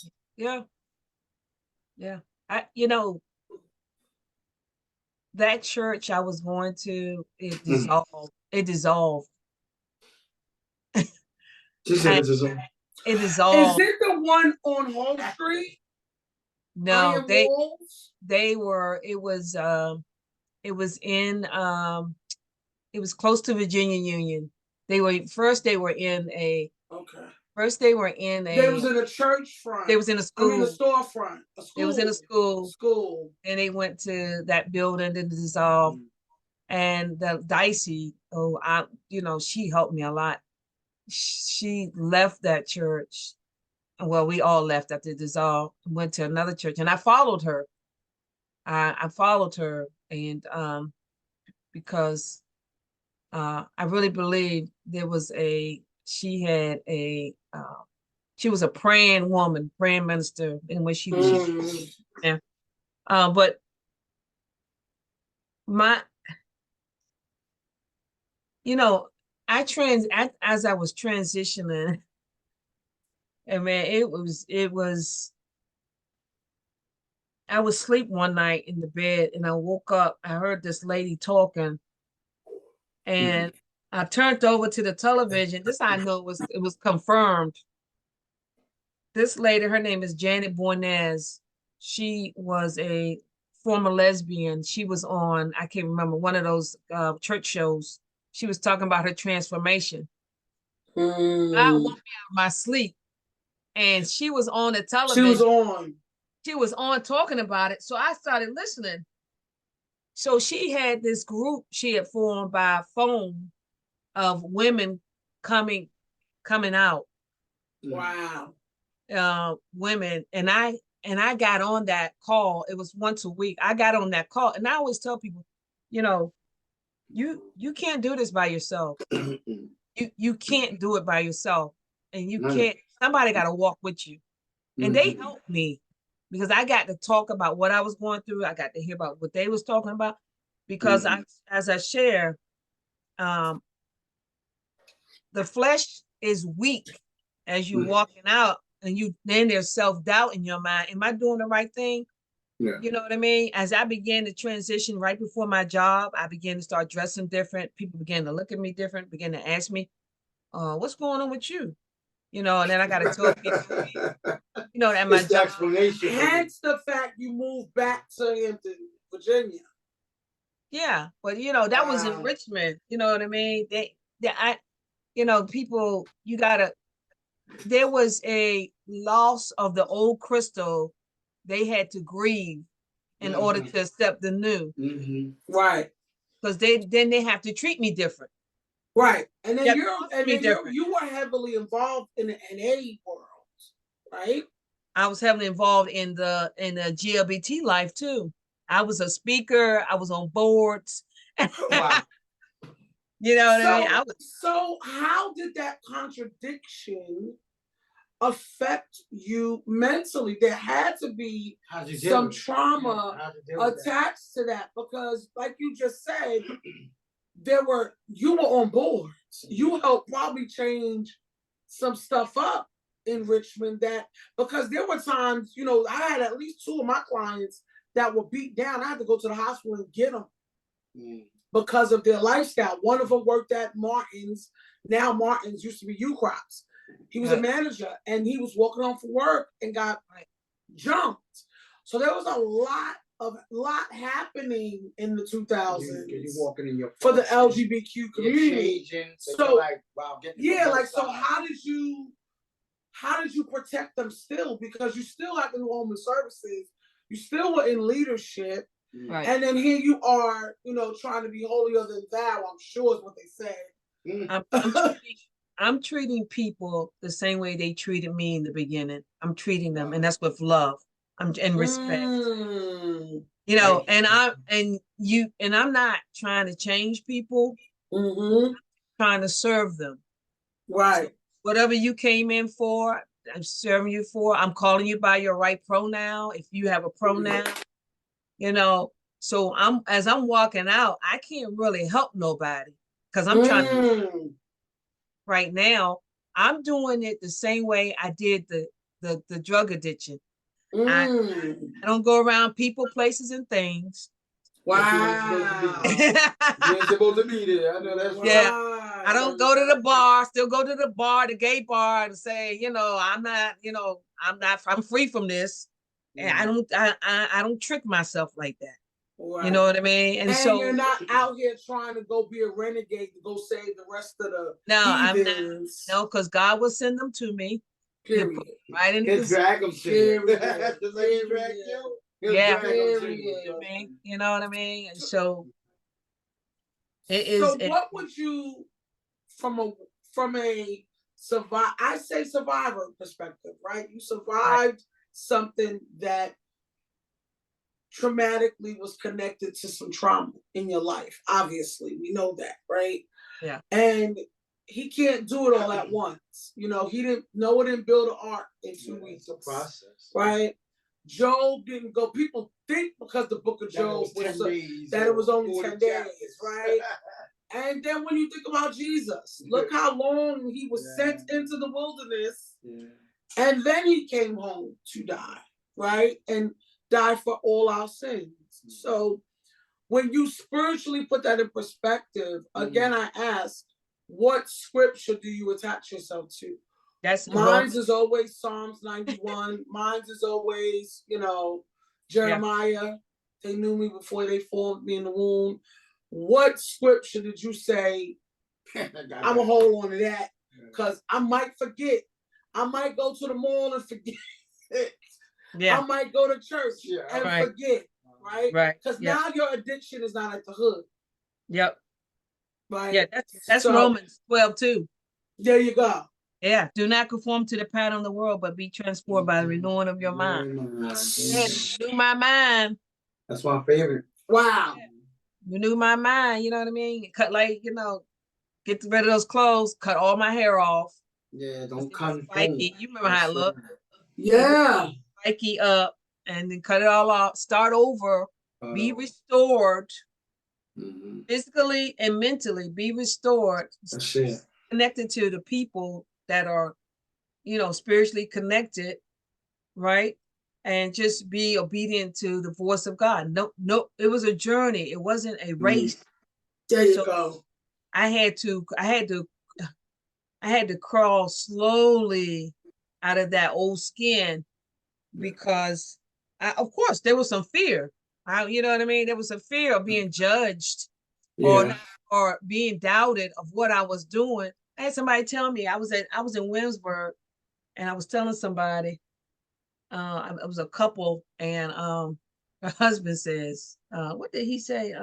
That church I was going to, it dissolved. It dissolved. She said it dissolved. It dissolved. Is it the one on Hall Street? No, they were. It was in it was close to Virginia Union. They were in a First they were in a. They was in a church front. They was in a school. I mean, a storefront. A school. They was in a school. School. And they went to that building and dissolved. And the Dicey, she helped me a lot. She left that church. Well, we all left after it dissolved, went to another church, and I followed her. I followed her, and because I really believe she was a praying woman, praying minister, and when she was, but as I was transitioning, and man, it was. I was asleep one night in the bed, and I woke up. I heard this lady talking, and I turned over to the television. This I know it was confirmed. This lady, her name is Janet Bornez. She was a former lesbian. She was on, I can't remember, one of those church shows. She was talking about her transformation. I woke me out of my sleep, and she was on the television. She was on talking about it. So I started listening. So she had this group she had formed by phone of women coming out. Wow. Women. And I And I got on that call. It was once a week. I got on that call, and I always tell people, you know, you can't do this by yourself. You can't do it by yourself, and you can't. Somebody got to walk with you, and they helped me because I got to talk about what I was going through. I got to hear about what they was talking about because as I share, the flesh is weak as you walking out, and then there's self-doubt in your mind. Am I doing the right thing? Yeah. You know what I mean? As I began to transition right before my job, I began to start dressing different. People began to look at me different, began to ask me, what's going on with you? You know, and then I got to tell people, you know, that my the job. Explanation. Hence the fact you moved back to Hampton, Virginia. Yeah, but you know, that was in Richmond. You know what I mean? You know, people, there was a loss of the old crystal. They had to grieve in order to accept the new. Right. Because then they have to treat me different. Right. And then you were heavily involved in the NA world, right? I was heavily involved in the GLBT life too. I was a speaker, I was on boards. Wow. You know what I mean? So how did that contradiction affect you mentally? There had to be some trauma attached to that, because like you just said, you were on boards. You helped probably change some stuff up in Richmond, that because there were times, you know, I had at least 2 of my clients that were beat down. I had to go to the hospital and get them because of their lifestyle. One of them worked at Martin's. Now Martin's used to be U-Crops. He was a manager, and he was walking home from work and got jumped. So there was a lot happening in the 2000s. You walking in your for the LGBTQ community. So like, wow, so how did you protect them still? Because you still have to do home services. You still were in leadership. Right. And then here you are, you know, trying to be holier than thou, I'm sure is what they said. I'm treating people the same way they treated me in the beginning. I'm treating them, and that's with love. And respect. You know, and I'm not trying to change people. I'm trying to serve them. Right. So whatever you came in for, I'm serving you for. I'm calling you by your right pronoun. If you have a pronoun, you know. So as I'm walking out, I can't really help nobody because I'm trying to. Right now, I'm doing it the same way I did the drug addiction. I don't go around people, places, and things. Wow. You ain't supposed to be there. I know that's right. Yeah. I don't go to the bar, still go to the bar, the gay bar, and say, you know, I'm free from this. And I don't trick myself like that. Right. You know what I mean? And so you're not out here trying to go be a renegade to go save the rest of the heathens. I'm not. No, because God will send them to me. Period. Right in the drag them to you. Just like he dragged you. Yeah. You know what I mean? And so it is. So what would you, from a survivor perspective, right? You survived something that traumatically was connected to some trauma in your life. Obviously, we know that, right? Yeah. And he can't do it all at once. You know, Noah didn't build an ark in 2 weeks. It's a process. Right? Job didn't go. People think because the book of Job that it was only 10 days, right? And then when you think about Jesus, look how long he was sent into the wilderness. And then he came home to die, right? And die for all our sins. So when you spiritually put that in perspective, again, I ask, what scripture do you attach yourself to? Mine's is always Psalms 91. Mine's is always, you know, Jeremiah. Yeah. They knew me before they formed me in the womb. What scripture did you say, I'm going to hold on to that? Because I might forget. I might go to the mall and forget it. Yeah. I might go to church and forget, right? Right. Because now your addiction is not at the hood. Yep. Right. Yeah, that's Romans 12 too. There you go. Yeah, do not conform to the pattern of the world, but be transformed by the renewing of your mind. Yeah, renew my mind. That's my favorite. Wow. Renew my mind, you know what I mean? Cut, like, get rid of those clothes, cut all my hair off. Yeah, don't conform. Spiky. You remember how it looked? Yeah. Spiky up and then cut it all off. Start over. Be restored. Physically and mentally, be restored. That's it. Connected to the people that are, spiritually connected, right? And just be obedient to the voice of God. No, it was a journey. It wasn't a race. There you go. I had to crawl slowly out of that old skin because of course there was some fear. You know what I mean? There was a fear of being judged or being doubted of what I was doing. I had somebody tell me I was in Williamsburg and I was telling somebody, it was a couple, and her husband says, what did he say?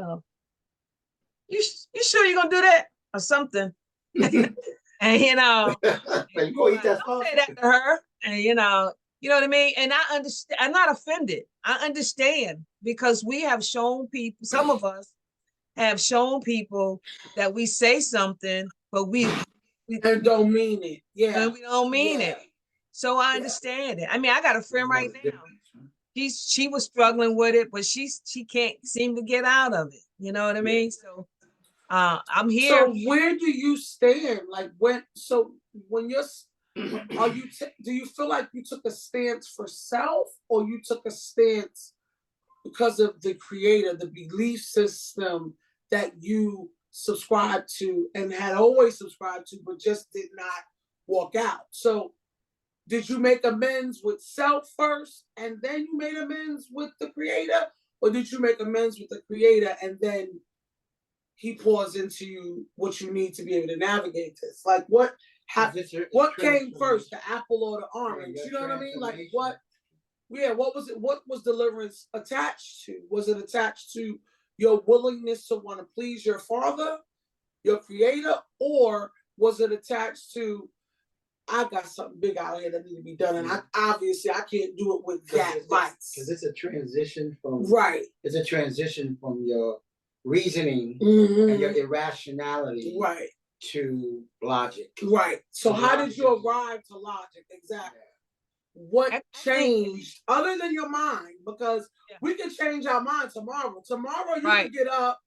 You sure you're gonna do that or something? And don't say that to her. And you know what I mean? And I understand, I'm not offended. I understand because we have shown people, some of us have shown people that we say something, but we and don't mean it. Yeah. And we don't mean it. So I understand it. I mean, I got a friend right now. She was struggling with it, but she can't seem to get out of it. You know what I mean? So I'm here. So where do you stand? Like when you're do you feel like you took a stance for self, or you took a stance because of the creator, the belief system that you subscribed to and had always subscribed to, but just did not walk out? So did you make amends with self first and then you made amends with the creator? Or did you make amends with the creator and then he pours into you what you need to be able to navigate this? Like what came first, the apple or the orange? You know what I mean? Like what was it? What was deliverance attached to? Was it attached to your willingness to want to please your father, your creator, or was it attached to, I got something big out here that need to be done, and I can't do it with that bites? Because it's a transition from It's a transition from your reasoning and your irrationality to logic. So how did you arrive to logic? Exactly. What changed other than your mind? Because we can change our mind tomorrow. Tomorrow you can get up,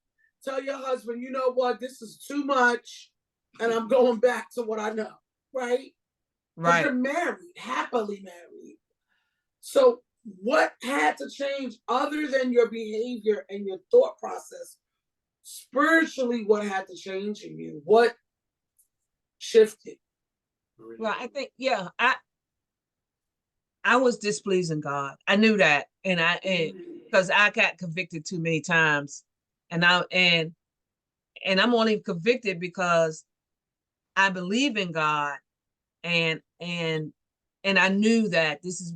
tell your husband, you know what, this is too much, and I'm going back to what I know. Right. Because you're married, happily married. So what had to change other than your behavior and your thought process? Spiritually, what had to change in you? What shifted? Well, I think, I was displeasing God. I knew that. And because I got convicted too many times. And I'm only convicted because I believe in God, and I knew that this is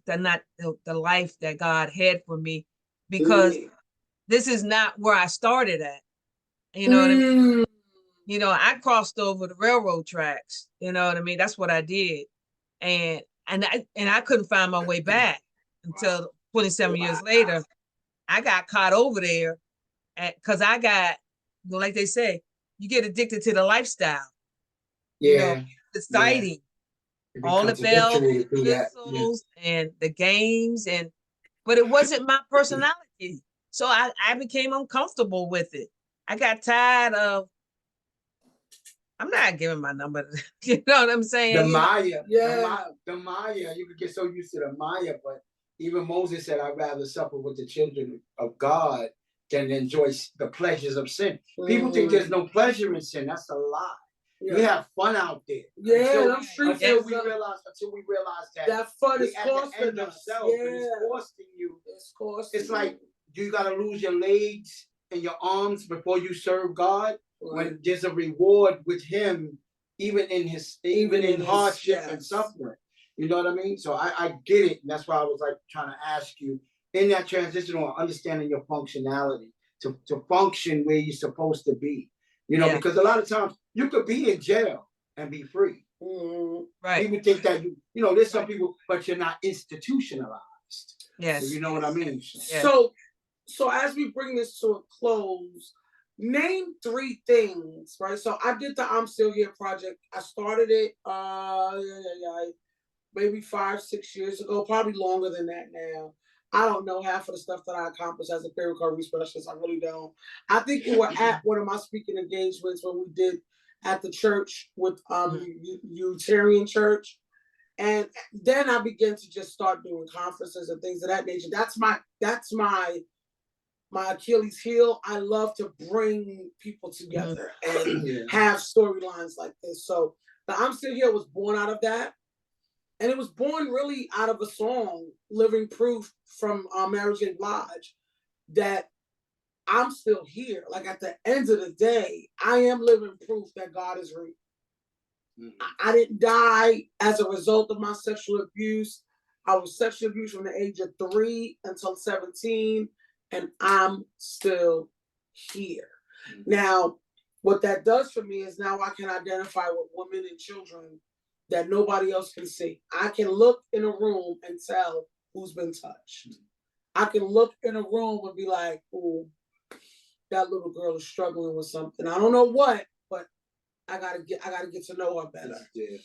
not the life that God had for me, because this is not where I started at. You know what I mean? I crossed over the railroad tracks. You know what I mean? That's what I did. And I couldn't find my way back until 27 years later. I got caught over there because I got, like they say, you get addicted to the lifestyle. Exciting. All the bells and whistles and the games, but it wasn't my personality. So I became uncomfortable with it. I got tired of, I'm not giving my number. You know what I'm saying? The Maya. The Maya. You could get so used to the Maya, but even Moses said, I'd rather suffer with the children of God than enjoy the pleasures of sin. People think there's no pleasure in sin. That's a lie. We have fun out there. Until we realize that fun is costing us. It's costing you. It's like you got to lose your legs and your arms before you serve God. When there's a reward with Him, even in hardship and suffering. You know what I mean? So I get it, and that's why I was like trying to ask you in that transition on understanding your functionality to function where you're supposed to be. Because a lot of times you could be in jail and be free. Right. People think that you know, there's some people, but you're not institutionalized. Yes. You know what I mean? Yes. So as we bring this to a close, name 3 things, right? So I did the I'm Still Here project. I started it maybe 5-6 years ago, probably longer than that now. I don't know half of the stuff that I accomplished as a peer recovery specialist. I really don't. I think we were at one of my speaking engagements when we did at the church with Unitarian Church. And then I began to just start doing conferences and things of that nature. That's my Achilles heel. I love to bring people together and have storylines like this. So the I'm Still Here was born out of that. And it was born really out of a song, Living Proof from Mary J. Blige, that I'm still here. Like at the end of the day, I am living proof that God is real. I didn't die as a result of my sexual abuse. I was sexually abused from the age of 3 until 17, and I'm still here. Now, what that does for me is now I can identify with women and children that nobody else can see. I can look in a room and tell who's been touched. I can look in a room and be like, oh, that little girl is struggling with something. I don't know what, but I gotta get to know her better. Yeah.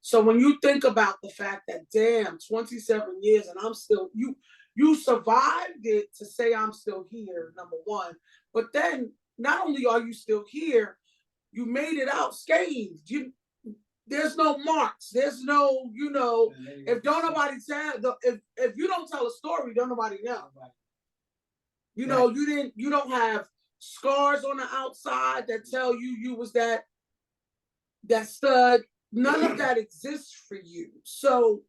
So when you think about the fact that, damn, 27 years and I'm still, you survived it to say I'm still here, number one. But then not only are you still here, you made it out scathed. There's no marks. There's no, if don't nobody tell, if you don't tell a story, don't nobody know. You know, you don't have scars on the outside that tell you was that stud. None of that exists for you. So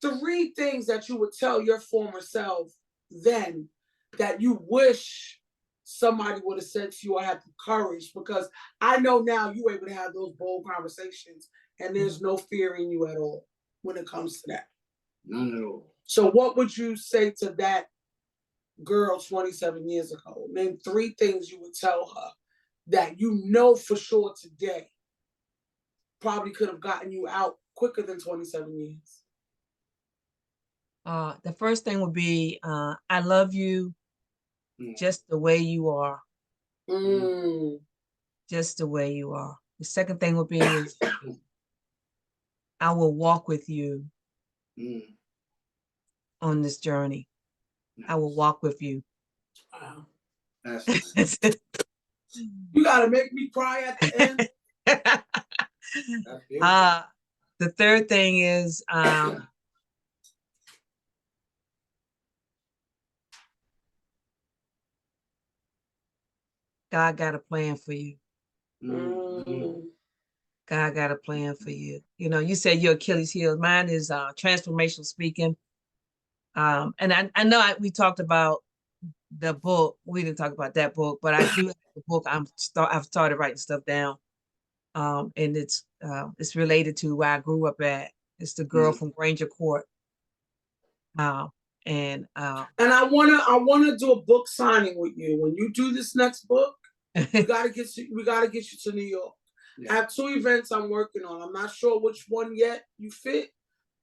3 things that you would tell your former self then that you wish somebody would have said to you or had the courage, because I know now you're able to have those bold conversations and there's no fear in you at all when it comes to that. None at all. So what would you say to that girl 27 years ago? Name 3 things you would tell her that you know for sure today probably could have gotten you out quicker than 27 years. The first thing would be, I love you just the way you are. Just the way you are. The second thing would be, is, I will walk with you on this journey. I will walk with you. Wow. That's You gotta make me cry at the end. The third thing is, God got a plan for you. God got a plan for you. You know, you said your Achilles heel. Mine is transformational speaking. And I know we talked about the book. We didn't talk about that book, but I do have the book. I've started writing stuff down. And it's related to where I grew up at. It's The Girl from Granger Court. And I wanna do a book signing with you. When you do this next book, we gotta get you to New York. I have 2 events I'm working on. I'm not sure which one yet you fit,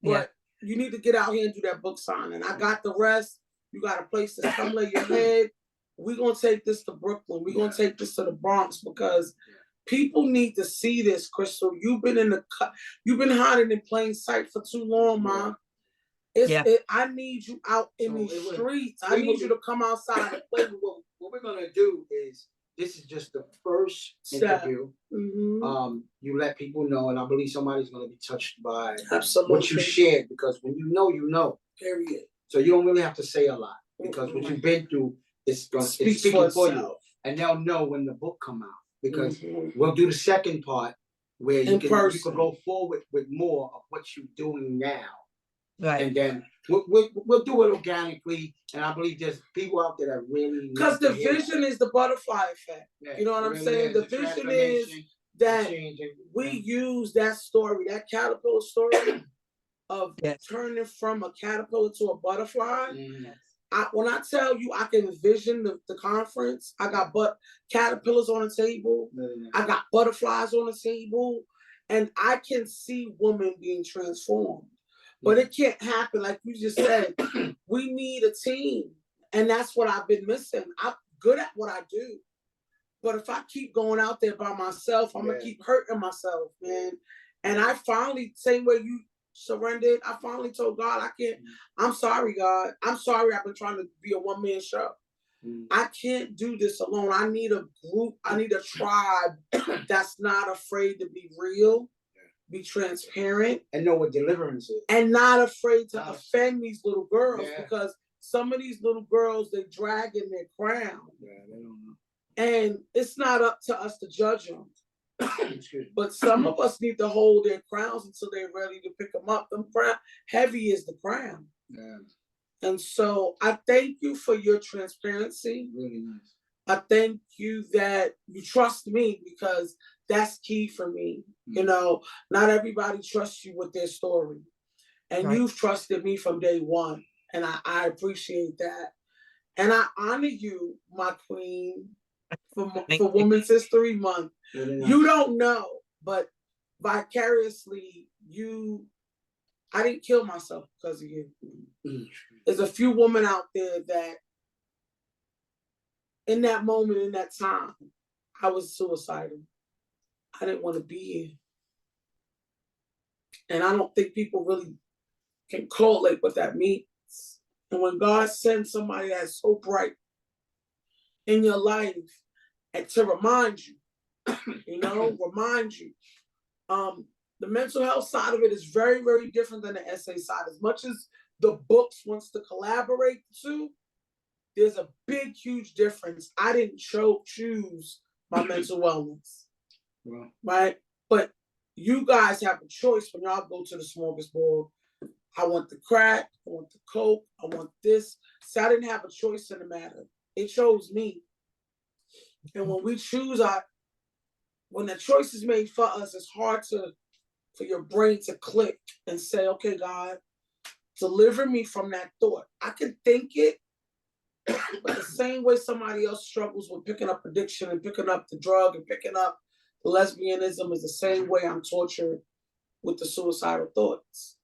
but you need to get out here and do that book signing. I got the rest. You got a place to come lay your head. We're gonna take this to Brooklyn. We're gonna take this to the Bronx, because people need to see this, Crystal. You've been hiding in plain sight for too long, Mom. I need you out in these streets. I need you to come outside and play with them. What we're gonna do is, this is just the first interview. You let people know, and I believe somebody's gonna be touched by what you shared, because when you know. Period. So you don't really have to say a lot, because what you've been through is speaking for you, and they'll know when the book come out, because we'll do the second part where you can go forward with more of what you're doing now. Right. And then we'll do it organically, and I believe there's people out there that really, because the vision is the butterfly effect. You know what I'm saying? The vision is that we use that story, that caterpillar story of turning from a caterpillar to a butterfly. When I tell you I can envision the conference, I got caterpillars on the table, I got butterflies on the table, And I can see women being transformed. But it can't happen like you just said. We need a team. And that's what I've been missing. I'm good at what I do. But if I keep going out there by myself, I'm gonna keep hurting myself, man. And I finally, same way you surrendered, I finally told God, I can't, I'm sorry, God. I'm sorry I've been trying to be a one-man show. I can't do this alone. I need a group, I need a tribe that's not afraid to be real, be transparent. And know what deliverance is. And not afraid to offend these little girls, because some of these little girls, they drag in their crown. Yeah, they don't know. And it's not up to us to judge them. But some of us need to hold their crowns until they're ready to pick them up. Heavy is the crown. Yeah. And so I thank you for your transparency. Really nice. I thank you that you trust me, because that's key for me. You know, not everybody trusts you with their story. And you've trusted me from day one. And I appreciate that. And I honor you, my queen, for Women's History Month. Really nice. You don't know, but vicariously, I didn't kill myself because of you. There's a few women out there that in that moment, in that time, I was suicidal. I didn't want to be here. And I don't think people really can correlate what that means. And when God sends somebody that's so bright in your life, and to remind you, remind you, the mental health side of it is very, very different than the essay side. As much as the books wants to collaborate too, there's a big, huge difference. I didn't choose my mental wellness, right? But you guys have a choice when y'all go to the smorgasbord. I want the crack, I want the coke, I want this. So I didn't have a choice in the matter. It chose me. And when we choose when the choice is made for us, it's hard for your brain to click and say, okay, God, deliver me from that thought. I can think it, but the same way somebody else struggles with picking up addiction and picking up the drug and picking up lesbianism is the same way I'm tortured with the suicidal thoughts.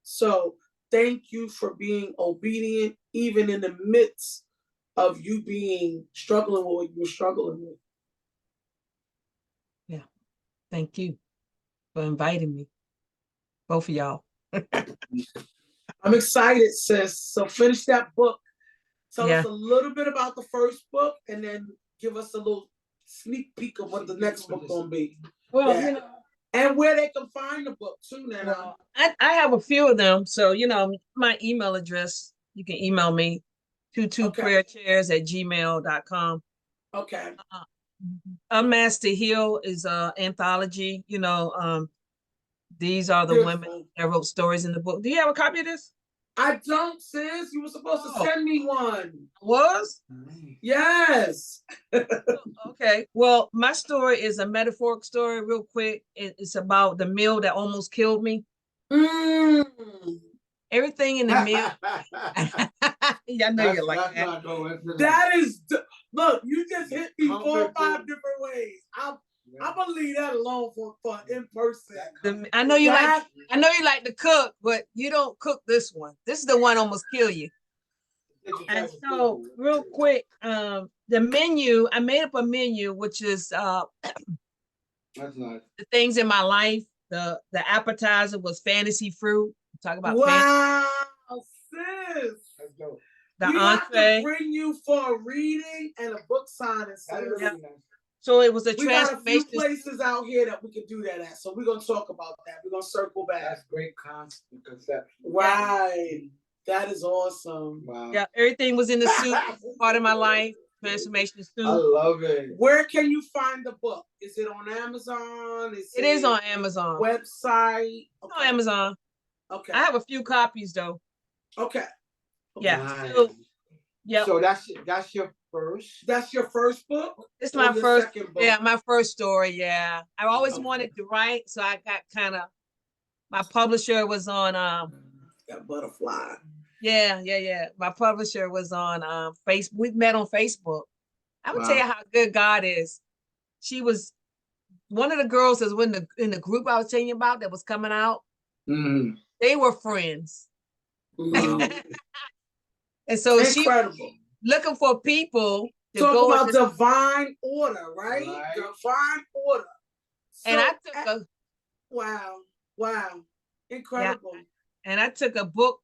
So thank you for being obedient, even in the midst of you struggling with what you're struggling with. Yeah. Thank you for inviting me. Both of y'all. I'm excited, sis. So finish that book. Tell us a little bit about the first book and then give us a little sneak peek of what the next book gonna be. Well, and where they can find the book too now. Well, I have a few of them. So, my email address, you can email me, 22prayerchairs@gmail.com. Okay. Unmasked to Heal is an anthology. These are the women that wrote stories in the book. Do you have a copy of this? I don't, sis. You were supposed to send me one. Was? Yes. Okay. Well, my story is a metaphoric story, real quick. It's about the meal that almost killed me. Everything in the meal. I know you like that. That is, look, you just hit me 4 or 5 different ways. I'm gonna leave that alone for in person. I know you like to cook, but you don't cook this one. This is the one almost kill you. And so, real quick, the menu, I made up a menu, which is that's nice. The things in my life. The appetizer was fantasy fruit. Talk about sis. The we entree. have to bring you for a reading and a book signing. So it was a we got a few places out here that we could do that at. So we're gonna talk about that. We're gonna circle back. That's great concept. Right. That is awesome. Wow. Yeah, everything was in the soup. Part of my life. Transformation soup. I love it. Where can you find the book? Is it on Amazon? It is on Amazon. Website? Okay. On Amazon. Okay. I have a few copies though. Okay. Yeah. Nice. So, yeah. So that's your first. That's your first book? It's my first book? Yeah, my first story. Yeah. I always wanted to write, so I got my publisher was on that butterfly. Yeah. My publisher was on Facebook. We met on Facebook. I would tell you how good God is. She was one of the girls that's in the group I was telling you about that was coming out, they were friends. And so incredible. She looking for people to talk go about divine order, right? Divine order. So, and I took wow, incredible. Yeah, and I took a book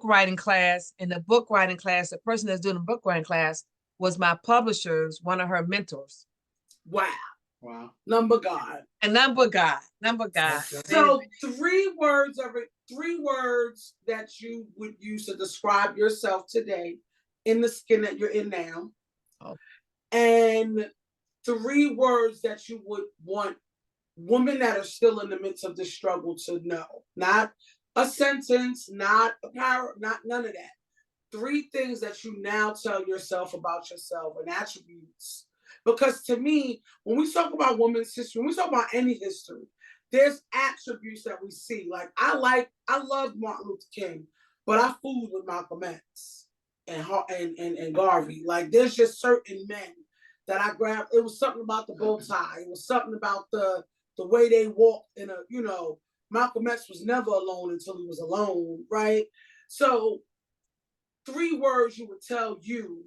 writing class. In the book writing class, the person that's doing the book writing class was my publisher's one of her mentors. Wow. Number God. And number God. So three words that you would use to describe yourself today in the skin that you're in now. Oh. And 3 words that you would want women that are still in the midst of this struggle to know. Not a sentence, not a power, not none of that. 3 things that you now tell yourself about yourself and attributes. Because to me, when we talk about women's history, when we talk about any history, there's attributes that we see. Like I love Martin Luther King, but I fooled with Malcolm X and Garvey. Like there's just certain men that I grabbed. It was something about the bow tie. It was something about the way they walked in a, Malcolm X was never alone until he was alone, right? So 3 words you would tell you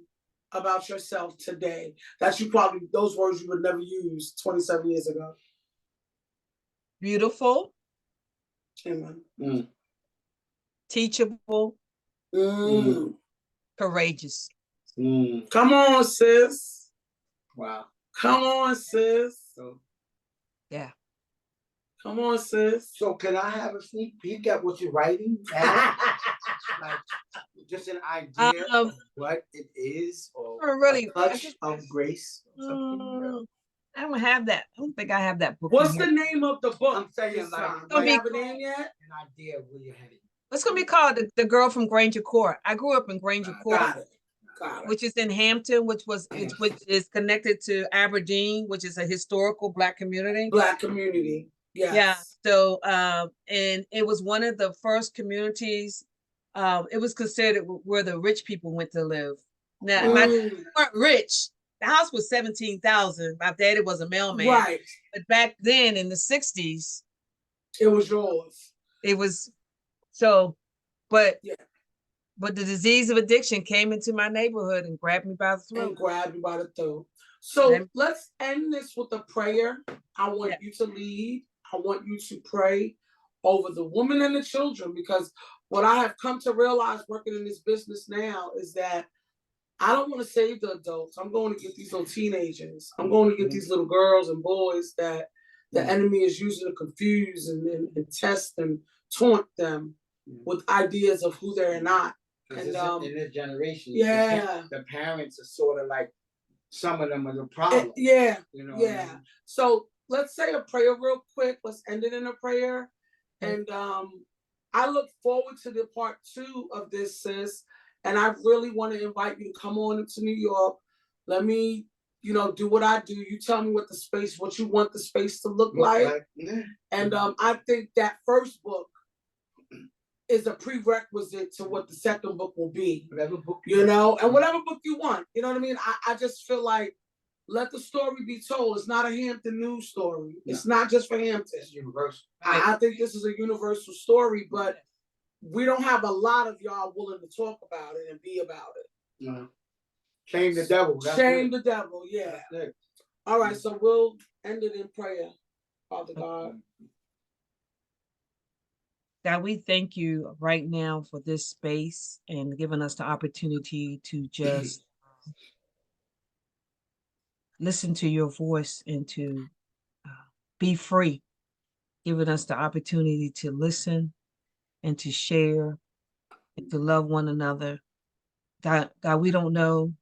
about yourself today that you probably, those words you would never use 27 years ago. Beautiful. Amen. Teachable. Courageous. Come on, sis. Wow. Come on, sis. Yeah. Come on, sis. So can I have a sneak peek at what you're writing? Like just an idea of what it is, or really a touch of grace. I don't have that. I don't think I have that book. What's the name of the book? I'm saying, like, do you have a name yet? An idea of where you're heading. It's gonna be called the Girl from Granger Court. I grew up in Granger Court. Got it. Which is in Hampton, which is connected to Aberdeen, which is a historical Black community. Black community. Yes. Yeah. So and it was one of the first communities. It was considered where the rich people went to live. Now, my dad weren't rich. The house was 17,000. My daddy was a mailman. Right. But back then in the 60s, it was yours. It was so, but the disease of addiction came into my neighborhood and grabbed me by the throat. So let's end this with a prayer. I want you to lead. I want you to pray over the women and the children, because what I have come to realize working in this business now is that I don't want to save the adults. I'm going to get these little teenagers. I'm going to get these little girls and boys that the enemy is using to confuse and test and taunt them with ideas of who they're not. And in this generation, the parents are sort of like, some of them are the problem. You know what I mean? So let's say a prayer real quick. Let's end it in a prayer. And I look forward to the part 2 of this, sis. And I really want to invite you to come on into New York. Let me, do what I do. You tell me what you want the space to look like. And I think that first book is a prerequisite to what the second book will be. Whatever book and whatever book you want. You know what I mean? I just feel like, let the story be told. It's not a Hampton news story. No. It's not just for Hampton. It's universal. I think this is a universal story, but we don't have a lot of y'all willing to talk about it and be about it. No. Shame the devil. Shame the devil, yeah. All right, so we'll end it in prayer, Father God. God, we thank you right now for this space and giving us the opportunity to just listen to your voice and to be free, giving us the opportunity to listen and to share and to love one another. God, we don't know